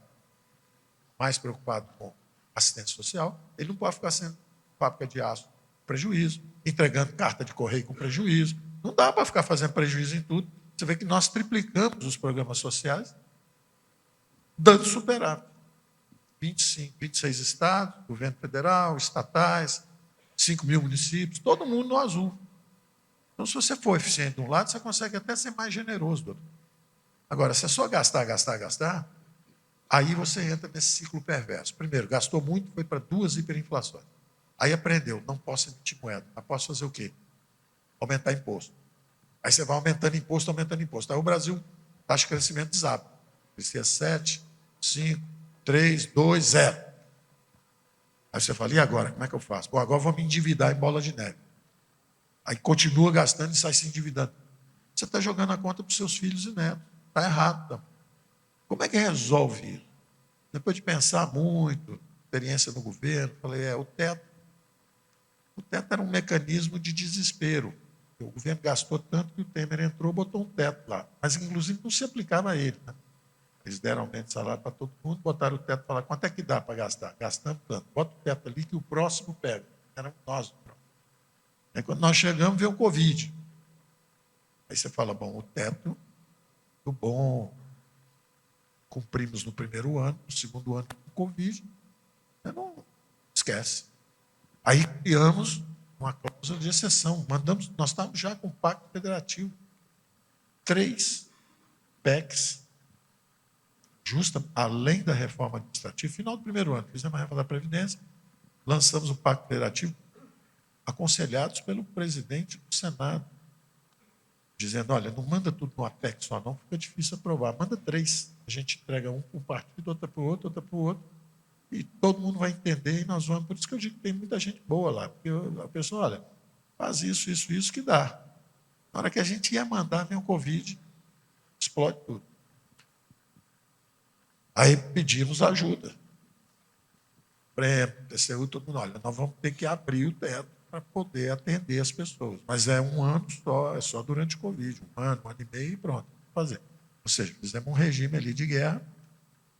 mais preocupado com assistência social, ele não pode ficar sendo fábrica de aço com prejuízo, entregando carta de correio com prejuízo. Não dá para ficar fazendo prejuízo em tudo. Você vê que nós triplicamos os programas sociais dando superávit. 25, 26 estados, governo federal, estatais, 5 mil municípios, todo mundo no azul. Então, se você for eficiente de um lado, você consegue até ser mais generoso do outro. Agora, se é só gastar, gastar, gastar, aí você entra nesse ciclo perverso. Primeiro, gastou muito, foi para 2 hiperinflações. Aí aprendeu, não posso emitir moeda, mas posso fazer o quê? Aumentar imposto. Aí você vai aumentando imposto, aumentando imposto. Aí o Brasil, taxa de crescimento desaba. Crescia 7, 5, 3, 2, 0. Aí você fala, e agora? Como é que eu faço? Bom, agora eu vou me endividar em bola de neve. Aí continua gastando e sai se endividando. Você está jogando a conta para os seus filhos e netos. Está errado. Tá? Como é que resolve isso? Depois de pensar muito, experiência no governo, falei, o teto. O teto era um mecanismo de desespero. O governo gastou tanto que o Temer entrou, botou um teto lá. Mas, inclusive, não se aplicava a ele. Né? Eles deram aumento de salário para todo mundo, botaram o teto e falaram, quanto é que dá para gastar? Gastamos tanto. Bota o teto ali que o próximo pega. Éramos nós. Aí, quando nós chegamos, veio o Covid. Aí você fala, bom, o teto, tudo bom, cumprimos no primeiro ano, no segundo ano, com o Covid. Não esquece. Aí criamos uma cláusula de exceção. Nós estávamos já com o Pacto Federativo. 3 PECs, justa, além da reforma administrativa, final do primeiro ano, fizemos a reforma da Previdência, lançamos o Pacto Federativo, aconselhados pelo presidente do Senado, dizendo, olha, não manda tudo no APEC só não, fica difícil aprovar, manda 3, a gente entrega um para um partido, outra para o outro, outra para o outro, e todo mundo vai entender, e nós vamos, por isso que eu digo que tem muita gente boa lá, porque a pessoa, olha, faz isso, isso, isso que dá. Na hora que a gente ia mandar, vem o Covid, explode tudo. Aí pedimos ajuda. Prêmio, TCU, todo mundo, olha, nós vamos ter que abrir o teto para poder atender as pessoas. Mas é um ano só, é só durante o Covid, um ano e meio e pronto, fazer. Ou seja, fizemos um regime ali de guerra,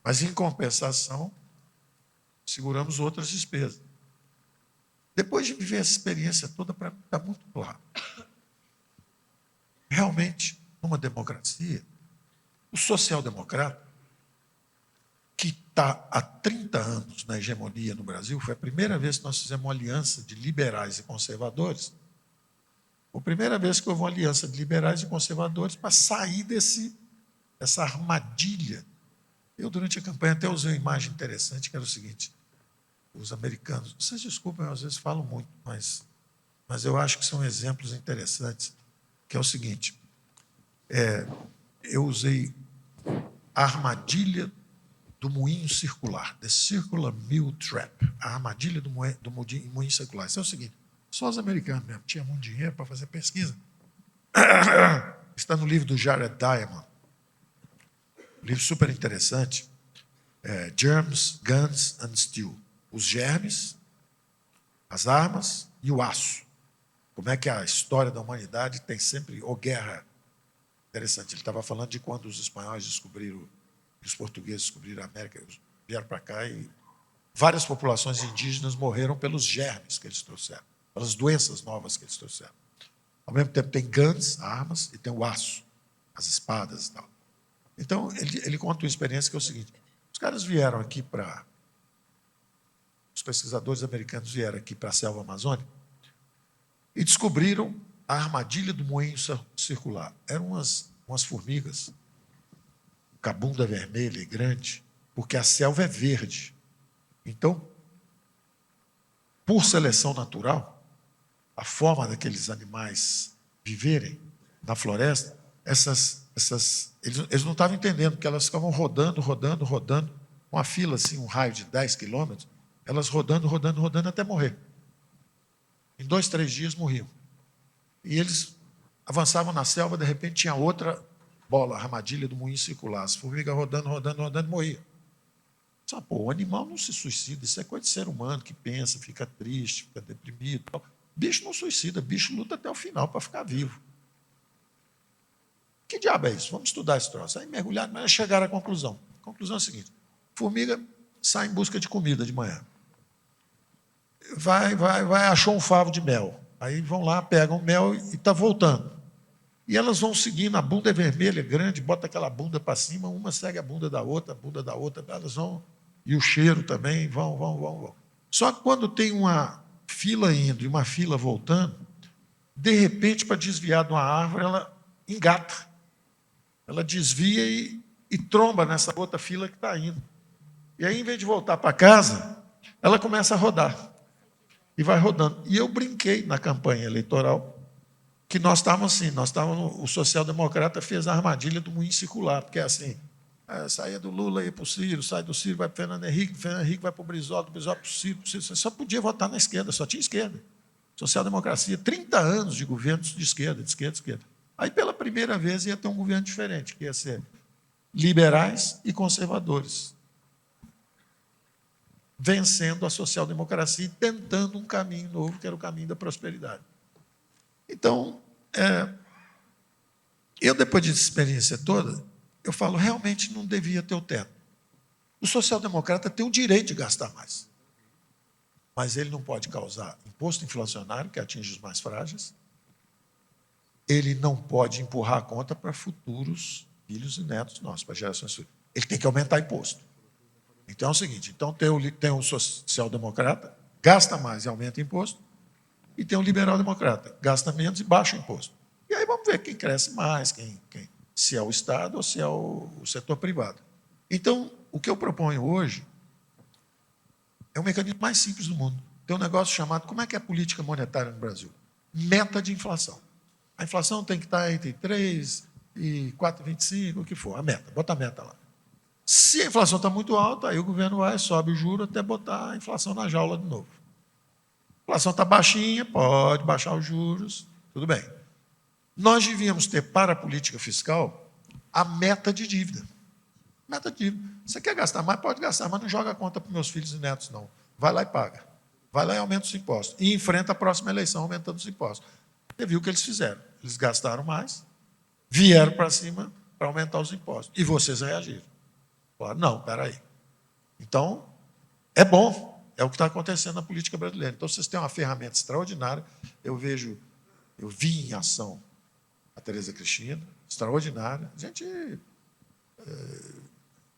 mas em compensação, seguramos outras despesas. Depois de viver essa experiência toda, para mim está muito claro. Realmente, numa democracia, o social-democrata, que está há 30 anos na hegemonia no Brasil, foi a primeira vez que nós fizemos uma aliança de liberais e conservadores. Foi a primeira vez que houve uma aliança de liberais e conservadores para sair dessa armadilha. Eu, durante a campanha, até usei uma imagem interessante, que era o seguinte, os americanos, vocês desculpem, eu às vezes falo muito, mas eu acho que são exemplos interessantes, que é o seguinte, eu usei a armadilha do moinho circular, the circular mill trap, a armadilha do moinho circular. Isso é o seguinte, só os americanos mesmo tinham muito dinheiro para fazer pesquisa. Está no livro do Jared Diamond, um livro super interessante, Germs, Guns and Steel. Os germes, as armas e o aço. Como é que a história da humanidade tem sempre guerra. Interessante, ele estava falando de quando os espanhóis descobriram, os portugueses descobriram a América, vieram para cá e várias populações indígenas morreram pelos germes que eles trouxeram, pelas doenças novas que eles trouxeram. Ao mesmo tempo tem guns, armas, e tem o aço, as espadas e tal. Então, ele conta uma experiência que é o seguinte, os caras vieram aqui os pesquisadores americanos vieram aqui para a selva amazônica e descobriram a armadilha do moinho circular. Eram umas formigas, com a bunda vermelha e grande, porque a selva é verde. Então, por seleção natural, a forma daqueles animais viverem na floresta, eles não estavam entendendo, porque elas ficavam rodando, uma fila, assim, um raio de 10 quilômetros, elas rodando até morrer. Em 2, 3 dias morriam. E eles avançavam na selva, de repente tinha outra bola, armadilha do moinho circular. As formigas rodando, morriam. Só, o animal não se suicida, isso é coisa de ser humano que pensa, fica triste, fica deprimido. Bicho não suicida, bicho luta até o final para ficar vivo. Que diabo é isso? Vamos estudar esse troço. Aí mergulharam, mas chegaram à conclusão. A conclusão é a seguinte: formiga sai em busca de comida de manhã. Vai, achou um favo de mel. Aí vão lá, pegam o mel e está voltando. E elas vão seguindo, a bunda é vermelha, grande, bota aquela bunda para cima, uma segue a bunda da outra, elas vão, e o cheiro também, vão. Só que quando tem uma fila indo e uma fila voltando, de repente, para desviar de uma árvore, ela engata. Ela desvia e tromba nessa outra fila que está indo. E aí, em vez de voltar para casa, ela começa a rodar. E vai rodando. E eu brinquei na campanha eleitoral que nós estávamos assim, o social-democrata fez a armadilha do moinho circular, porque é assim, saía do Lula, ia para o Ciro, sai do Ciro, vai para o Fernando Henrique vai para o Brizola, do Brizola para o Ciro, você só podia votar na esquerda, só tinha esquerda. Social-democracia, 30 anos de governos de esquerda. Aí, pela primeira vez, ia ter um governo diferente, que ia ser liberais e conservadores, vencendo a social-democracia e tentando um caminho novo, que era o caminho da prosperidade. Então, eu, depois dessa experiência toda, eu falo, realmente não devia ter o teto. O social-democrata tem o direito de gastar mais, mas ele não pode causar imposto inflacionário, que atinge os mais frágeis, ele não pode empurrar a conta para futuros filhos e netos nossos, para gerações futuras. Ele tem que aumentar imposto. Então é o seguinte, tem o social-democrata, gasta mais e aumenta imposto, e tem o liberal-democrata, gasta menos e baixa o imposto. E aí vamos ver quem cresce mais, se é o Estado ou se é o setor privado. Então, o que eu proponho hoje é o mecanismo mais simples do mundo. Tem um negócio chamado, como é que é a política monetária no Brasil? Meta de inflação. A inflação tem que estar entre 3 e 4,25, o que for, a meta, bota a meta lá. Se a inflação está muito alta, aí o governo sobe o juro até botar a inflação na jaula de novo. A inflação está baixinha, pode baixar os juros, tudo bem. Nós devíamos ter para a política fiscal a meta de dívida. Meta de dívida. Você quer gastar mais? Pode gastar, mas não joga a conta para os meus filhos e netos, não. Vai lá e paga. Vai lá e aumenta os impostos. E enfrenta a próxima eleição aumentando os impostos. Você viu o que eles fizeram. Eles gastaram mais, vieram para cima para aumentar os impostos. E vocês reagiram. Falaram, não, espera aí. Então, é bom. É o que está acontecendo na política brasileira. Então, vocês têm uma ferramenta extraordinária. Eu vi em ação a Tereza Cristina, extraordinária. Gente,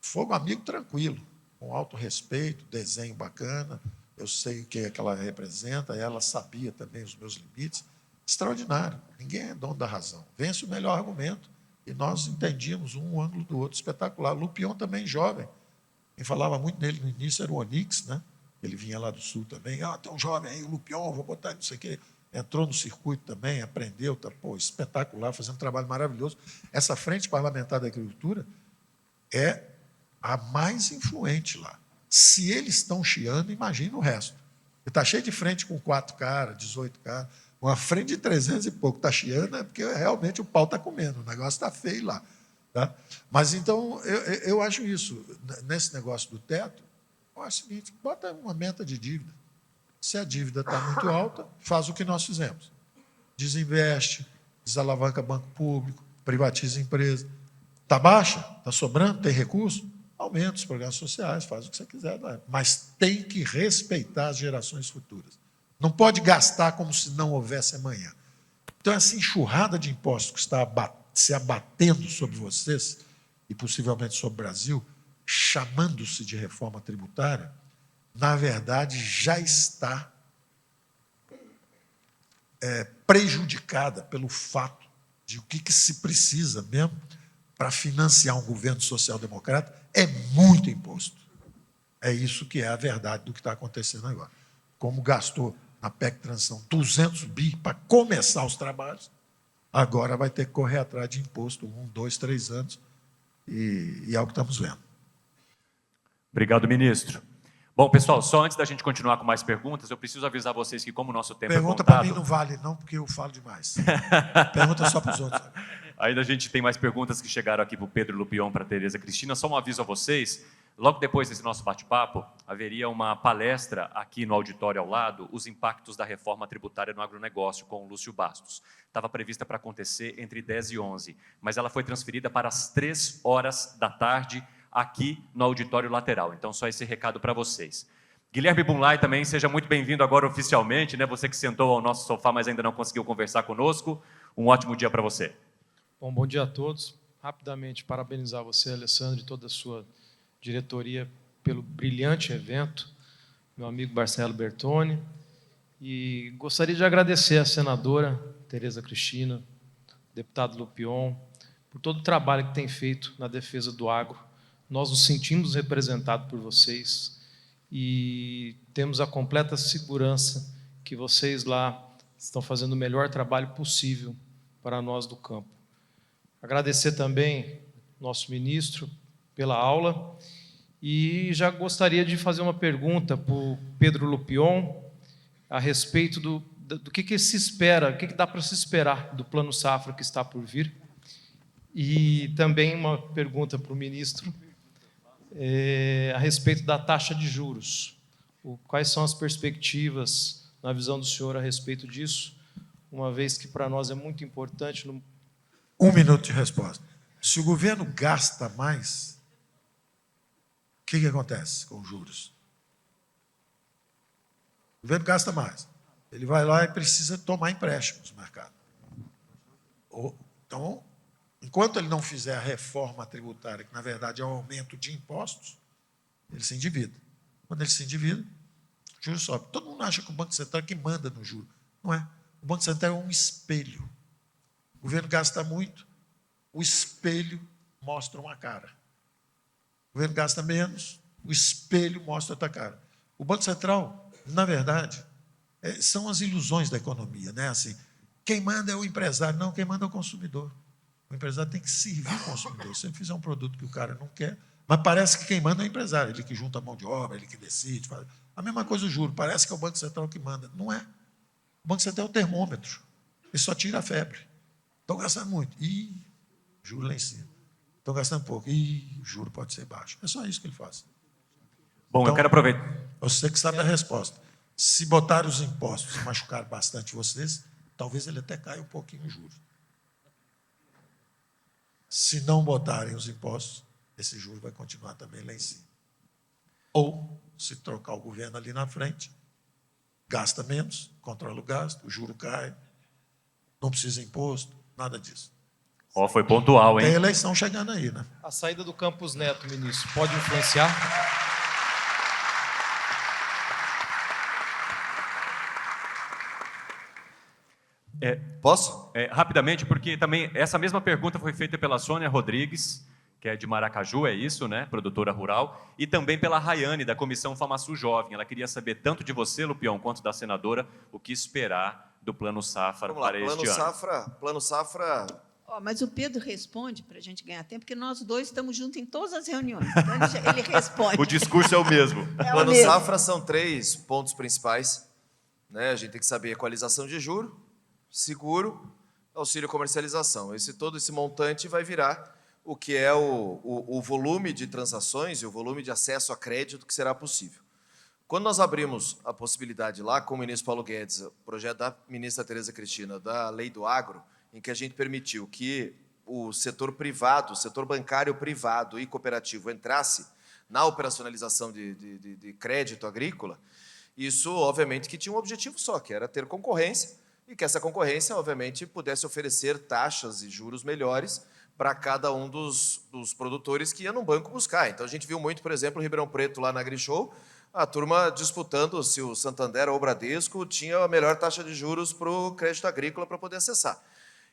fogo amigo tranquilo, com alto respeito, desenho bacana. Eu sei o que é que ela representa, ela sabia também os meus limites. Extraordinário. Ninguém é dono da razão. Vence o melhor argumento. E nós entendíamos um ângulo do outro, espetacular. Lupion também jovem. Quem falava muito nele no início era o Onix, né? Ele vinha lá do Sul também. Tem um jovem aí, o Lupion, vou botar não sei o quê. Entrou no circuito também, aprendeu, espetacular, fazendo um trabalho maravilhoso. Essa frente parlamentar da agricultura é a mais influente lá. Se eles estão chiando, imagina o resto. Está cheio de frente com 4 caras, 18 caras. Uma frente de 300 e pouco está chiando, é porque realmente o pau está comendo, o negócio está feio lá. Tá? Mas, então, eu acho isso. Nesse negócio do teto, eu acho o seguinte, bota uma meta de dívida. Se a dívida está muito alta, faz o que nós fizemos. Desinveste, desalavanca banco público, privatiza empresa. Está baixa? Está sobrando? Tem recurso? Aumenta os programas sociais, faz o que você quiser. Mas tem que respeitar as gerações futuras. Não pode gastar como se não houvesse amanhã. Então, essa enxurrada de impostos que está se abatendo sobre vocês, e possivelmente sobre o Brasil, chamando-se de reforma tributária, na verdade, já está prejudicada pelo fato de o que se precisa mesmo para financiar um governo social-democrata é muito imposto. É isso que é a verdade do que está acontecendo agora. Como gastou na PEC Transição 200 bi para começar os trabalhos, agora vai ter que correr atrás de imposto 1, 2, 3 anos, e é o que estamos vendo. Obrigado, ministro. Bom, pessoal, só antes da gente continuar com mais perguntas, eu preciso avisar vocês que, como o nosso tempo Pergunta é contado... para mim não vale, não, porque eu falo demais. Pergunta só para os outros. Ainda a gente tem mais perguntas que chegaram aqui para o Pedro Lupion, para a Tereza Cristina. Só um aviso a vocês, logo depois desse nosso bate-papo, haveria uma palestra aqui no auditório ao lado, os impactos da reforma tributária no agronegócio, com o Lúcio Bastos. Estava prevista para acontecer entre 10 e 11, mas ela foi transferida para as 3 horas da tarde, aqui no auditório lateral. Então, só esse recado para vocês. Guilherme Bunlai também, seja muito bem-vindo agora oficialmente, né? Você que sentou ao nosso sofá, mas ainda não conseguiu conversar conosco. Um ótimo dia para você. Bom dia a todos. Rapidamente, parabenizar você, Alessandro, e toda a sua diretoria pelo brilhante evento, meu amigo Marcelo Bertoni, e gostaria de agradecer à senadora Tereza Cristina, deputado Lupion, por todo o trabalho que tem feito na defesa do agro. Nós nos sentimos representados por vocês e temos a completa segurança que vocês lá estão fazendo o melhor trabalho possível para nós do campo. Agradecer também nosso ministro pela aula e já gostaria de fazer uma pergunta para o Pedro Lupion a respeito do que se espera, o que dá para se esperar do Plano Safra que está por vir. E também uma pergunta para o ministro a respeito da taxa de juros. Quais são as perspectivas, na visão do senhor, a respeito disso, uma vez que para nós é muito importante... 1 minuto de resposta. Se o governo gasta mais, o que acontece com os juros? O governo gasta mais. Ele vai lá e precisa tomar empréstimos no mercado. Então, enquanto ele não fizer a reforma tributária, que na verdade é um aumento de impostos, ele se endivida. Quando ele se endivida, o juro sobe. Todo mundo acha que o Banco Central é que manda no juro. Não é. O Banco Central é um espelho. O governo gasta muito, o espelho mostra uma cara. O governo gasta menos, o espelho mostra outra cara. O Banco Central, na verdade, são as ilusões da economia, né? Assim, quem manda é o empresário, não, quem manda é o consumidor. O empresário tem que servir o consumidor. Se ele fizer um produto que o cara não quer, mas parece que quem manda é o empresário, ele que junta a mão de obra, ele que decide. Faz... A mesma coisa o juro, parece que é o Banco Central que manda. Não é. O Banco Central é o termômetro, ele só tira a febre. Estão gastando muito. Juro lá em cima. Estão gastando pouco. O juro pode ser baixo. É só isso que ele faz. Bom, então, eu quero aproveitar. Você que sabe a resposta. Se botar os impostos e machucar bastante vocês, talvez ele até caia um pouquinho o juro. Se não botarem os impostos, esse juro vai continuar também lá em cima. Ou, se trocar o governo ali na frente, gasta menos, controla o gasto, o juro cai, não precisa imposto, nada disso. Foi pontual, hein? Tem eleição chegando aí, né? A saída do Campos Neto, ministro, pode influenciar? Posso? Rapidamente, porque também essa mesma pergunta foi feita pela Sônia Rodrigues, que é de Maracaju, é isso, né? Produtora rural, e também pela Rayane, da Comissão FamaSul Jovem. Ela queria saber tanto de você, Lupion, quanto da senadora, o que esperar do Plano Safra para este ano. Plano Safra... Mas o Pedro responde, para a gente ganhar tempo, porque nós dois estamos juntos em todas as reuniões. Então ele responde. O discurso é o mesmo. Plano Safra são 3 pontos principais, né? A gente tem que saber equalização de juro, seguro, auxílio comercialização. Todo esse montante vai virar o que é o volume de transações e o volume de acesso a crédito que será possível. Quando nós abrimos a possibilidade lá com o ministro Paulo Guedes, o projeto da ministra Tereza Cristina, da Lei do Agro, em que a gente permitiu que o setor privado, o setor bancário privado e cooperativo entrasse na operacionalização de crédito agrícola, isso, obviamente, que tinha um objetivo só, que era ter concorrência, e que essa concorrência, obviamente, pudesse oferecer taxas e juros melhores para cada um dos produtores que ia no banco buscar. Então, a gente viu muito, por exemplo, em Ribeirão Preto, lá na AgriShow, a turma disputando se o Santander ou o Bradesco tinha a melhor taxa de juros para o crédito agrícola para poder acessar.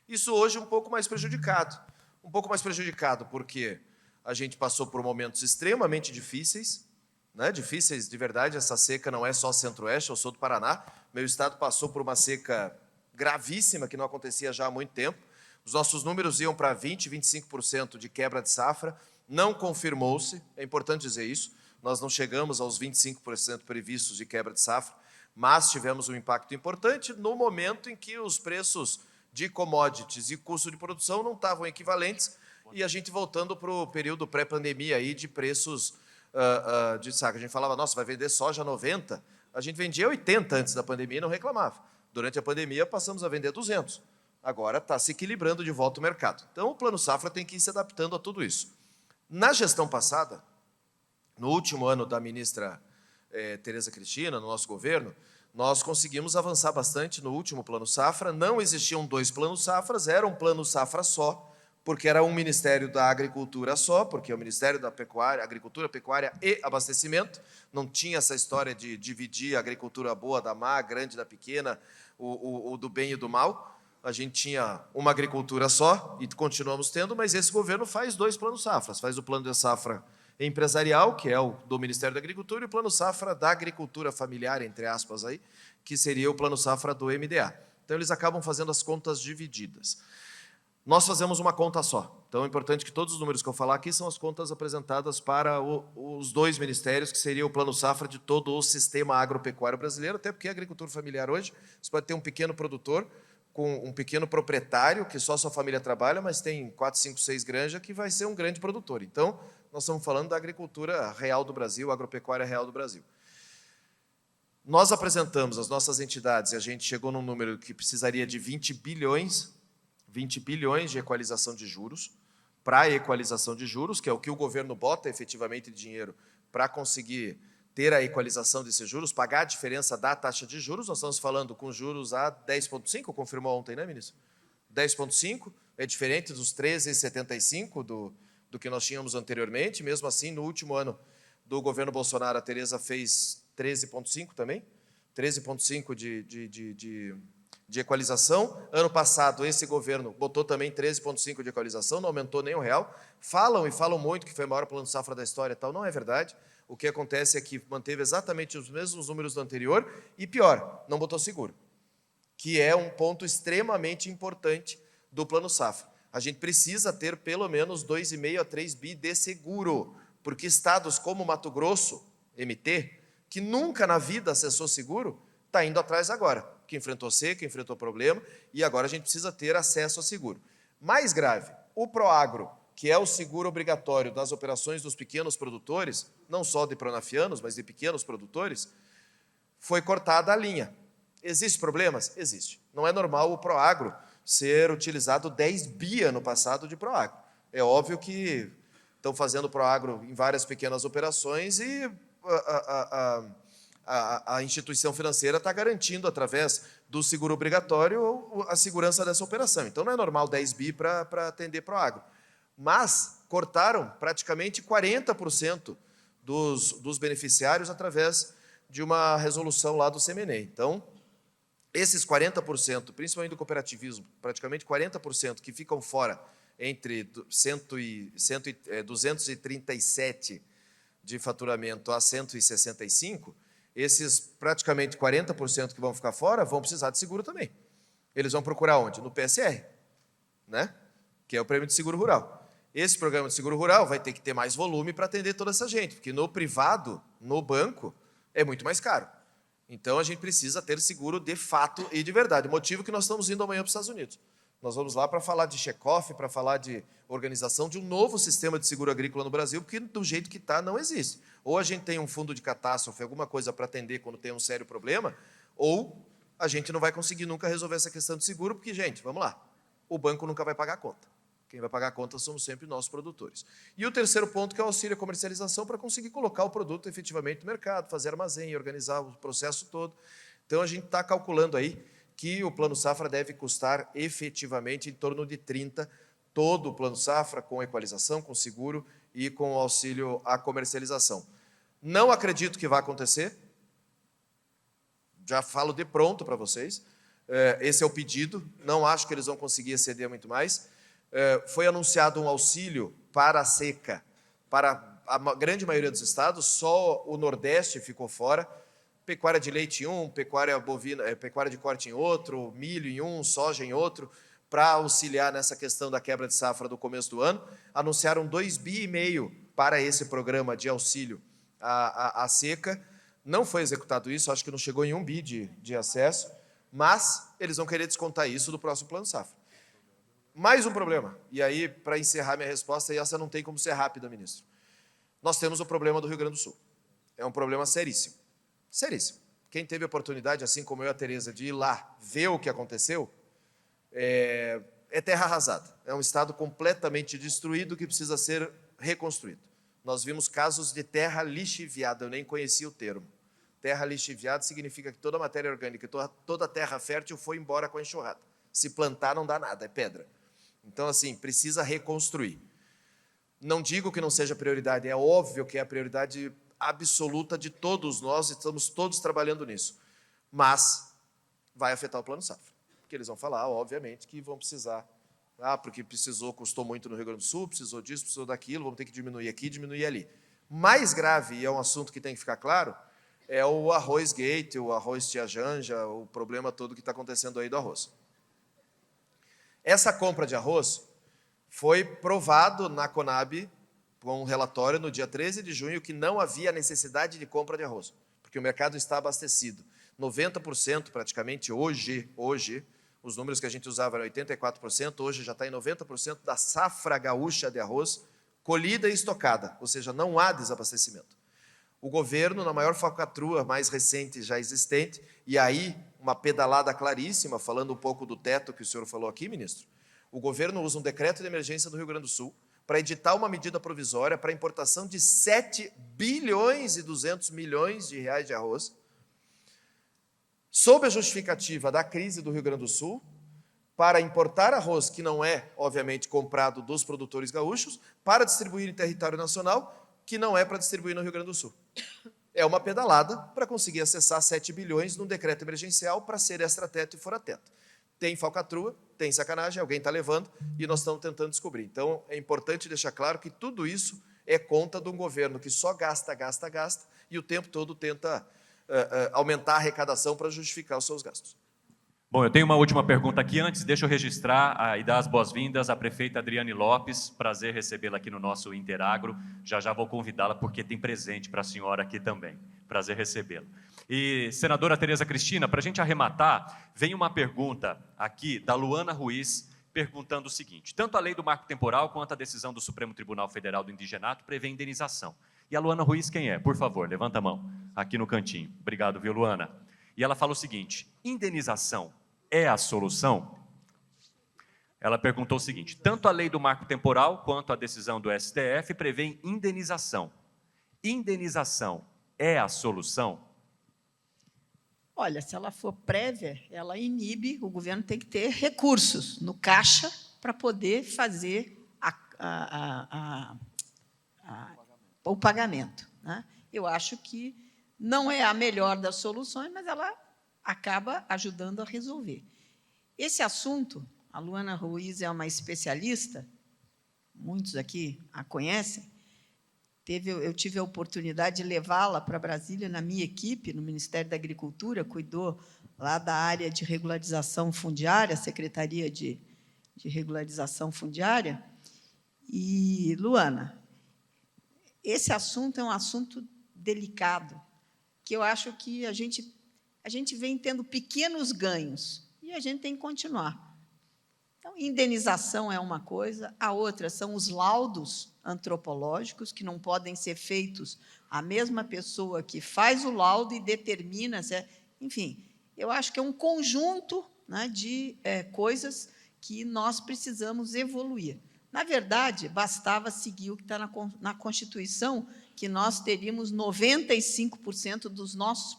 Isso hoje é um pouco mais prejudicado. Um pouco mais prejudicado porque a gente passou por momentos extremamente difíceis, né? Difíceis de verdade, essa seca não é só centro-oeste, eu sou do Paraná, meu estado passou por uma seca gravíssima que não acontecia já há muito tempo. Os nossos números iam para 20%, 25% de quebra de safra, não confirmou-se, é importante dizer isso, nós não chegamos aos 25% previstos de quebra de safra, mas tivemos um impacto importante no momento em que os preços de commodities e custo de produção não estavam equivalentes, e a gente voltando para o período pré-pandemia aí de preços de saca. A gente falava, nossa, vai vender soja 90, a gente vendia 80 antes da pandemia e não reclamava. Durante a pandemia passamos a vender 200. Agora está se equilibrando de volta o mercado. Então o Plano Safra tem que ir se adaptando a tudo isso. Na gestão passada, no último ano da ministra Tereza Cristina, no nosso governo, nós conseguimos avançar bastante no último Plano Safra. Não existiam 2 planos safras, era um Plano Safra só, porque era um Ministério da Agricultura só, porque é o Ministério da Pecuária, Agricultura, Pecuária e Abastecimento. Não tinha essa história de dividir a agricultura boa da má, a grande da pequena, o do bem e do mal. A gente tinha uma agricultura só, e continuamos tendo, mas esse governo faz 2 planos safras. Faz o plano de safra empresarial, que é o do Ministério da Agricultura, e o plano safra da agricultura familiar, entre aspas, aí, que seria o plano safra do MDA. Então, eles acabam fazendo as contas divididas. Nós fazemos uma conta só. Então, é importante que todos os números que eu falar aqui são as contas apresentadas para os 2 ministérios, que seria o plano safra de todo o sistema agropecuário brasileiro, até porque a agricultura familiar hoje, você pode ter um pequeno produtor, com um pequeno proprietário, que só sua família trabalha, mas tem 4, 5, 6 granjas, que vai ser um grande produtor. Então, nós estamos falando da agricultura real do Brasil, agropecuária real do Brasil. Nós apresentamos as nossas entidades, e a gente chegou num número que precisaria de 20 bilhões de equalização de juros, para a equalização de juros, que é o que o governo bota efetivamente de dinheiro para conseguir ter a equalização desses juros, pagar a diferença da taxa de juros. Nós estamos falando com juros a 10,5, confirmou ontem, né, ministro? 10,5, é diferente dos 13,75 do que nós tínhamos anteriormente. Mesmo assim, no último ano do governo Bolsonaro, a Tereza fez 13,5 também, 13,5 de equalização. Ano passado, esse governo botou também 13,5 de equalização, não aumentou nem R$1. Falam muito que foi o maior plano safra da história e tal, não é verdade. O que acontece é que manteve exatamente os mesmos números do anterior e, pior, não botou seguro, que é um ponto extremamente importante do plano safra. A gente precisa ter pelo menos 2,5 a 3 bi de seguro, porque estados como Mato Grosso, MT, que nunca na vida acessou seguro, está indo atrás agora, que enfrentou seca, enfrentou problema, e agora a gente precisa ter acesso a seguro. Mais grave, o Proagro, que é o seguro obrigatório das operações dos pequenos produtores, não só de pronafianos, mas de pequenos produtores, foi cortada a linha. Existem problemas? Existe. Não é normal o Proagro ser utilizado 10 bi ano passado de Proagro. É óbvio que estão fazendo Proagro em várias pequenas operações e a instituição financeira está garantindo, através do seguro obrigatório, a segurança dessa operação. Então, não é normal 10 bi para atender Proagro. Mas cortaram praticamente 40% dos beneficiários através de uma resolução lá do CMNE. Então, esses 40%, principalmente do cooperativismo, praticamente 40% que ficam fora entre 237 de faturamento a 165, esses praticamente 40% que vão ficar fora vão precisar de seguro também. Eles vão procurar onde? No PSR, né? Que é o Prêmio de Seguro Rural. Esse programa de seguro rural vai ter que ter mais volume para atender toda essa gente, porque no privado, no banco, é muito mais caro. Então, a gente precisa ter seguro de fato e de verdade. Motivo que nós estamos indo amanhã para os Estados Unidos. Nós vamos lá para falar de check-off, para falar de organização de um novo sistema de seguro agrícola no Brasil, porque do jeito que está, não existe. Ou a gente tem um fundo de catástrofe, alguma coisa para atender quando tem um sério problema, ou a gente não vai conseguir nunca resolver essa questão de seguro, porque, gente, vamos lá, o banco nunca vai pagar a conta. Quem vai pagar a conta somos sempre nós, produtores. E o terceiro ponto, que é o auxílio à comercialização, para conseguir colocar o produto efetivamente no mercado, fazer armazém, organizar o processo todo. Então, a gente está calculando aí que o Plano Safra deve custar efetivamente em torno de 30, todo o Plano Safra, com equalização, com seguro e com auxílio à comercialização. Não acredito que vai acontecer, já falo de pronto para vocês, esse é o pedido, não acho que eles vão conseguir exceder muito mais. Foi anunciado um auxílio para a seca, para a grande maioria dos estados, só o Nordeste ficou fora. Pecuária de leite em um, pecuária bovina, pecuária de corte em outro, milho em um, soja em outro, para auxiliar nessa questão da quebra de safra do começo do ano. Anunciaram 2,5 bi para esse programa de auxílio à seca. Não foi executado isso, acho que não chegou em 1 bi de acesso, mas eles vão querer descontar isso do próximo Plano Safra. Mais um problema, e aí, para encerrar minha resposta, e essa não tem como ser rápida, ministro. Nós temos o problema do Rio Grande do Sul. É um problema seríssimo. Seríssimo. Quem teve a oportunidade, assim como eu e a Tereza, de ir lá ver o que aconteceu, é terra arrasada. É um estado completamente destruído que precisa ser reconstruído. Nós vimos casos de terra lixiviada, eu nem conhecia o termo. Terra lixiviada significa que toda a matéria orgânica, toda a terra fértil foi embora com a enxurrada. Se plantar não dá nada, é pedra. Então, assim, precisa reconstruir. Não digo que não seja prioridade, é óbvio que é a prioridade absoluta de todos nós, estamos todos trabalhando nisso. Mas vai afetar o Plano Safra. Porque eles vão falar, obviamente, que vão precisar. Porque custou muito no Rio Grande do Sul, precisou disso, precisou daquilo, vamos ter que diminuir aqui, diminuir ali. Mais grave, e é um assunto que tem que ficar claro, é o arroz gate, o arroz tia Janja, o problema todo que está acontecendo aí do arroz. Essa compra de arroz foi provado na Conab, com um relatório no dia 13 de junho, que não havia necessidade de compra de arroz, porque o mercado está abastecido. 90% praticamente hoje, os números que a gente usava eram 84%, hoje já está em 90% da safra gaúcha de arroz colhida e estocada, ou seja, não há desabastecimento. O governo, na maior falcatrua mais recente já existente, e aí uma pedalada claríssima, falando um pouco do teto que o senhor falou aqui, ministro, o governo usa um decreto de emergência do Rio Grande do Sul para editar uma medida provisória para a importação de 7 bilhões e 200 milhões de reais de arroz, sob a justificativa da crise do Rio Grande do Sul, para importar arroz que não é, obviamente, comprado dos produtores gaúchos, para distribuir em território nacional, que não é para distribuir no Rio Grande do Sul. É uma pedalada para conseguir acessar 7 bilhões num decreto emergencial para ser extrateto e fora-teto. Tem falcatrua, tem sacanagem, alguém está levando e nós estamos tentando descobrir. Então, é importante deixar claro que tudo isso é conta de um governo que só gasta e o tempo todo tenta aumentar a arrecadação para justificar os seus gastos. Bom, eu tenho uma última pergunta aqui. Antes, deixa eu registrar e dar as boas-vindas à prefeita Adriane Lopes. Prazer recebê-la aqui no nosso Interagro. Já vou convidá-la porque tem presente para a senhora aqui também. Prazer recebê-la. E, senadora Tereza Cristina, para a gente arrematar, vem uma pergunta aqui da Luana Ruiz, perguntando o seguinte: tanto a lei do marco temporal quanto a decisão do Supremo Tribunal Federal do Indigenato prevê indenização. E a Luana Ruiz quem é? Por favor, levanta a mão, aqui no cantinho. Obrigado, viu, Luana? E ela fala o seguinte: indenização é a solução? Ela perguntou o seguinte: tanto a lei do marco temporal quanto a decisão do STF prevêem indenização. Indenização é a solução? Olha, se ela for prévia, ela inibe, o governo tem que ter recursos no caixa para poder fazer o pagamento, né? Eu acho que não é a melhor das soluções, mas ela acaba ajudando a resolver. Esse assunto, a Luana Ruiz é uma especialista, muitos aqui a conhecem, eu tive a oportunidade de levá-la para Brasília na minha equipe, no Ministério da Agricultura, cuidou lá da área de regularização fundiária, Secretaria de Regularização Fundiária. E, Luana, esse assunto é um assunto delicado, que eu acho que a gente vem tendo pequenos ganhos, e a gente tem que continuar. Então, indenização é uma coisa, a outra são os laudos antropológicos, que não podem ser feitos a mesma pessoa que faz o laudo e determina, enfim, eu acho que é um conjunto, né, de coisas que nós precisamos evoluir. Na verdade, bastava seguir o que está na Constituição, que nós teríamos 95% dos nossos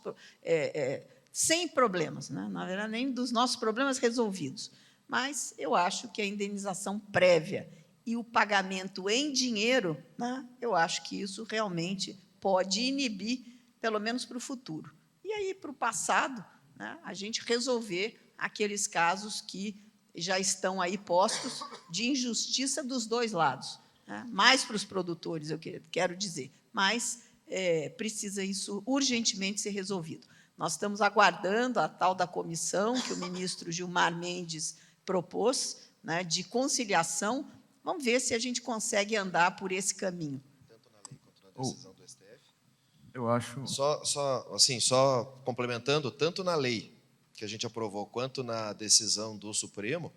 sem problemas, né? Na verdade, nem dos nossos problemas resolvidos. Mas eu acho que a indenização prévia e o pagamento em dinheiro, né, eu acho que isso realmente pode inibir, pelo menos para o futuro. E aí, para o passado, né, a gente resolver aqueles casos que já estão aí postos de injustiça dos dois lados, né? Mais para os produtores, eu quero dizer, mas precisa isso urgentemente ser resolvido. Nós estamos aguardando a tal da comissão que o ministro Gilmar Mendes propôs, né, de conciliação. Vamos ver se a gente consegue andar por esse caminho. Tanto na lei quanto na decisão do STF. Eu acho... Só complementando, tanto na lei que a gente aprovou, quanto na decisão do Supremo,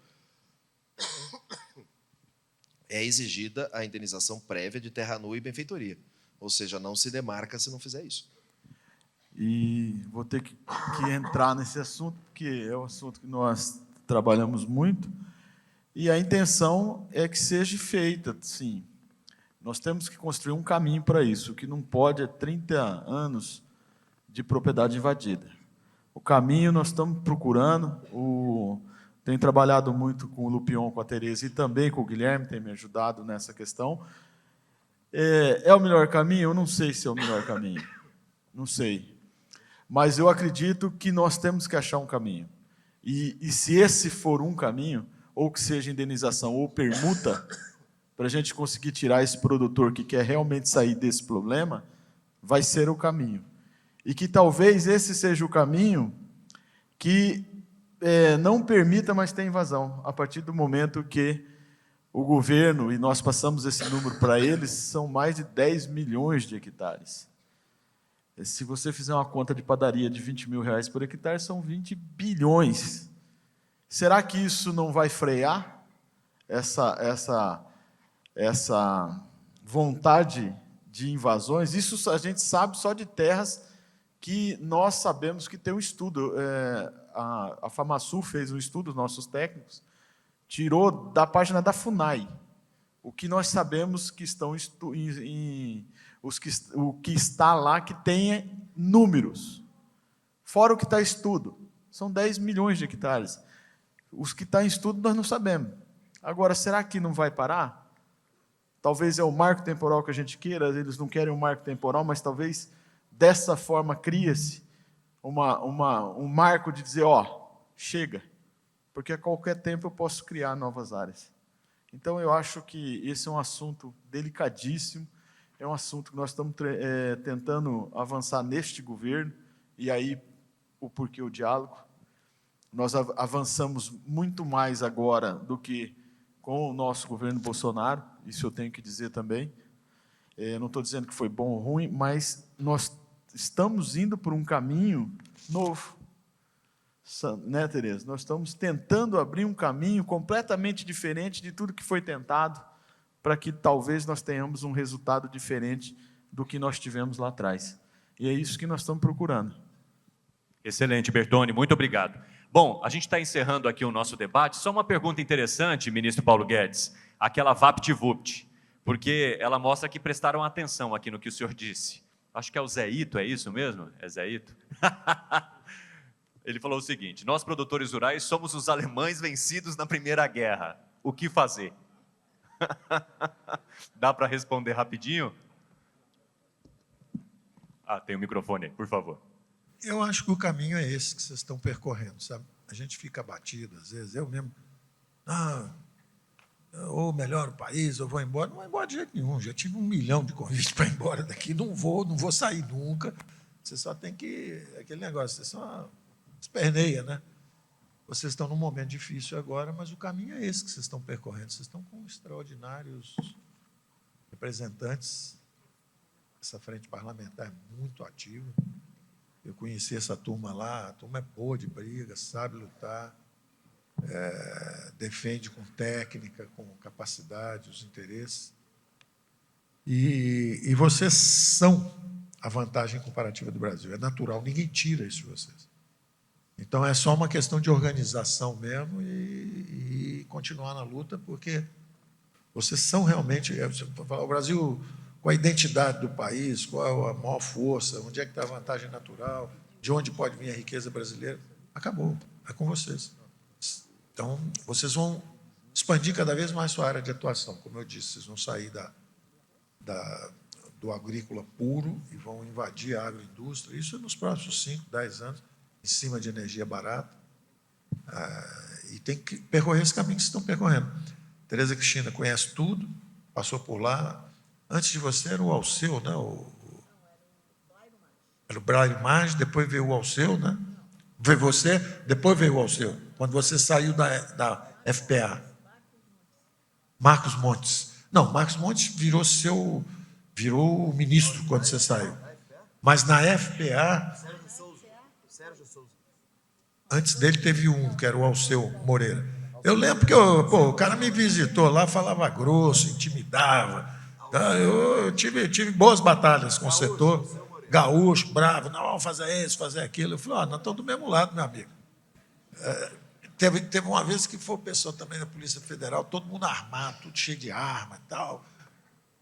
é exigida a indenização prévia de terra nua e benfeitoria. Ou seja, não se demarca se não fizer isso. E vou ter que entrar nesse assunto, porque é um assunto que nós trabalhamos muito, e a intenção é que seja feita, sim. Nós temos que construir um caminho para isso. O que não pode é 30 anos de propriedade invadida. O caminho nós estamos procurando, Tenho trabalhado muito com o Lupion, com a Tereza e também com o Guilherme, tem me ajudado nessa questão. É o melhor caminho? Eu não sei se é o melhor caminho. Não sei. Mas eu acredito que nós temos que achar um caminho. E se esse for um caminho, ou que seja indenização ou permuta, para a gente conseguir tirar esse produtor que quer realmente sair desse problema, vai ser o caminho. E que talvez esse seja o caminho que não permita mais ter invasão, a partir do momento que o governo, e nós passamos esse número para eles, são mais de 10 milhões de hectares. Se você fizer uma conta de padaria de R$20.000 por hectare, são 20 bilhões. Será que isso não vai frear essa vontade de invasões? Isso a gente sabe só de terras que nós sabemos que tem um estudo. A FamaSul fez um estudo, nossos técnicos, tirou da página da FUNAI o que nós sabemos que estão o que está lá, que tem números, fora o que está em estudo. São 10 milhões de hectares. Os que estão em estudo nós não sabemos. Agora, será que não vai parar? Talvez é o marco temporal que a gente queira, eles não querem um marco temporal, mas talvez dessa forma cria-se um marco de dizer, chega, porque a qualquer tempo eu posso criar novas áreas. Então, eu acho que esse é um assunto delicadíssimo, é um assunto que nós estamos tentando avançar neste governo, e aí o porquê o diálogo. Nós avançamos muito mais agora do que com o nosso governo Bolsonaro, isso eu tenho que dizer também. Não estou dizendo que foi bom ou ruim, mas nós estamos indo por um caminho novo. Né, Tereza? Nós estamos tentando abrir um caminho completamente diferente de tudo que foi tentado, para que talvez nós tenhamos um resultado diferente do que nós tivemos lá atrás. E é isso que nós estamos procurando. Excelente, Bertoni, muito obrigado. Bom, a gente está encerrando aqui o nosso debate. Só uma pergunta interessante, ministro Paulo Guedes, aquela VaptVupt, porque ela mostra que prestaram atenção aqui no que o senhor disse. Acho que é o Zé Ito, é isso mesmo? É Zé Ito? Ele falou o seguinte: nós, produtores rurais, somos os alemães vencidos na Primeira Guerra. O que fazer? Dá para responder rapidinho? Tem o microfone aí, por favor. Eu acho que o caminho é esse que vocês estão percorrendo, sabe? A gente fica abatido, às vezes. Eu mesmo, ou melhor o país, eu vou embora. Não vou embora de jeito nenhum. Já tive 1 milhão de convites para ir embora daqui. Não vou sair nunca. Você só tem que... Aquele negócio, você só esperneia, né? Vocês estão num momento difícil agora, mas o caminho é esse que vocês estão percorrendo. Vocês estão com extraordinários representantes. Essa frente parlamentar é muito ativa. Eu conheci essa turma lá, a turma é boa de briga, sabe lutar, defende com técnica, com capacidade, os interesses. E vocês são a vantagem comparativa do Brasil. É natural, ninguém tira isso de vocês. Então, é só uma questão de organização mesmo e continuar na luta, porque vocês são realmente... O Brasil, com a identidade do país, qual é a maior força, onde é que está a vantagem natural, de onde pode vir a riqueza brasileira, acabou, é com vocês. Então, vocês vão expandir cada vez mais sua área de atuação. Como eu disse, vocês vão sair do agrícola puro e vão invadir a agroindústria. Isso nos próximos 5, 10 anos, em cima de energia barata. E tem que percorrer esse caminho que vocês estão percorrendo. Tereza Cristina conhece tudo, passou por lá. Antes de você era o Alceu, né? Era o Braille Maggi, depois veio o Alceu, né? Veio você, depois veio o Alceu, quando você saiu da FPA. Marcos Montes. Não, Marcos Montes virou ministro quando você saiu. Mas na FPA, antes dele teve um, que era o Alceu Moreira. Eu lembro que o cara me visitou lá, falava grosso, intimidava. Eu tive boas batalhas com o setor. Gaúcho, bravo, não, vamos fazer isso, fazer aquilo. Eu falei, nós estamos do mesmo lado, meu amigo. Teve uma vez que foi o pessoal também da Polícia Federal, todo mundo armado, tudo cheio de arma e tal.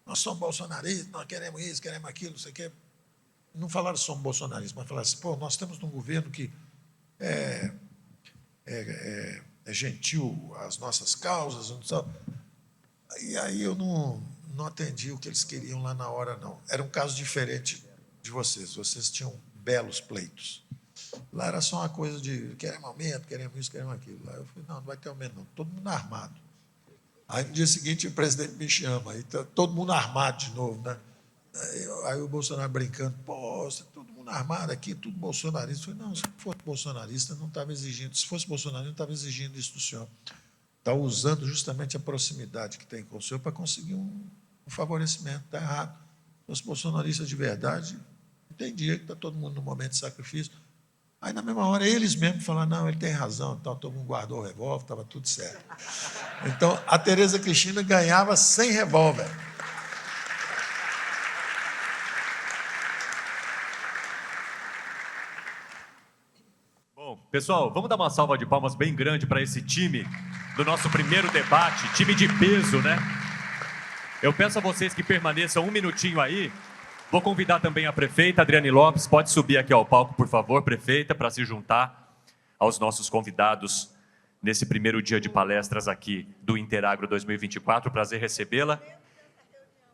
Nós somos bolsonaristas, nós queremos isso, queremos aquilo, não sei o quê. Não falaram somos bolsonaristas, mas falaram assim, nós estamos num governo que é gentil às nossas causas. Não sabe? E aí eu não atendi o que eles queriam lá na hora, não. Era um caso diferente de vocês. Vocês tinham belos pleitos. Lá era só uma coisa de queremos aumento, queremos isso, queremos aquilo. Lá eu falei, não vai ter aumento, não. Todo mundo armado. Aí, no dia seguinte, o presidente me chama. Aí tá todo mundo armado de novo, né? Aí o Bolsonaro brincando, pô, todo mundo armado aqui, tudo bolsonarista. Eu falei, não, se fosse bolsonarista, não estava exigindo. Se fosse bolsonarista, não estava exigindo isso do senhor. Está usando justamente a proximidade que tem com o senhor para conseguir um favorecimento. Está errado. Se fosse bolsonarista de verdade, entendia que está todo mundo no momento de sacrifício. Aí, na mesma hora, eles mesmos falaram, não, ele tem razão, então, todo mundo guardou o revólver, estava tudo certo. Então, a Tereza Cristina ganhava sem revólver. Bom, pessoal, vamos dar uma salva de palmas bem grande para esse time do nosso primeiro debate, time de peso, né? Eu peço a vocês que permaneçam um minutinho aí. Vou convidar também a prefeita, Adriane Lopes, pode subir aqui ao palco, por favor, prefeita, para se juntar aos nossos convidados nesse primeiro dia de palestras aqui do Interagro 2024. Prazer recebê-la.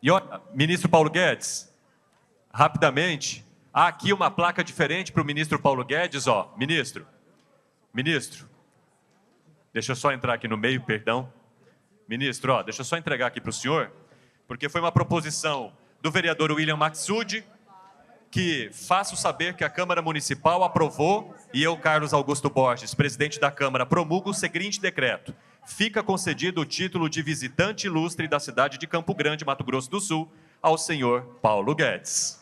E, olha, ministro Paulo Guedes, rapidamente, há aqui uma placa diferente para o ministro Paulo Guedes, ó. Ministro, deixa eu só entrar aqui no meio, perdão. Ministro, ó, deixa eu só entregar aqui para o senhor, porque foi uma proposição do vereador William Maxud, que faço saber que a Câmara Municipal aprovou e eu, Carlos Augusto Borges, presidente da Câmara, promulgo o seguinte decreto. Fica concedido o título de visitante ilustre da cidade de Campo Grande, Mato Grosso do Sul, ao senhor Paulo Guedes.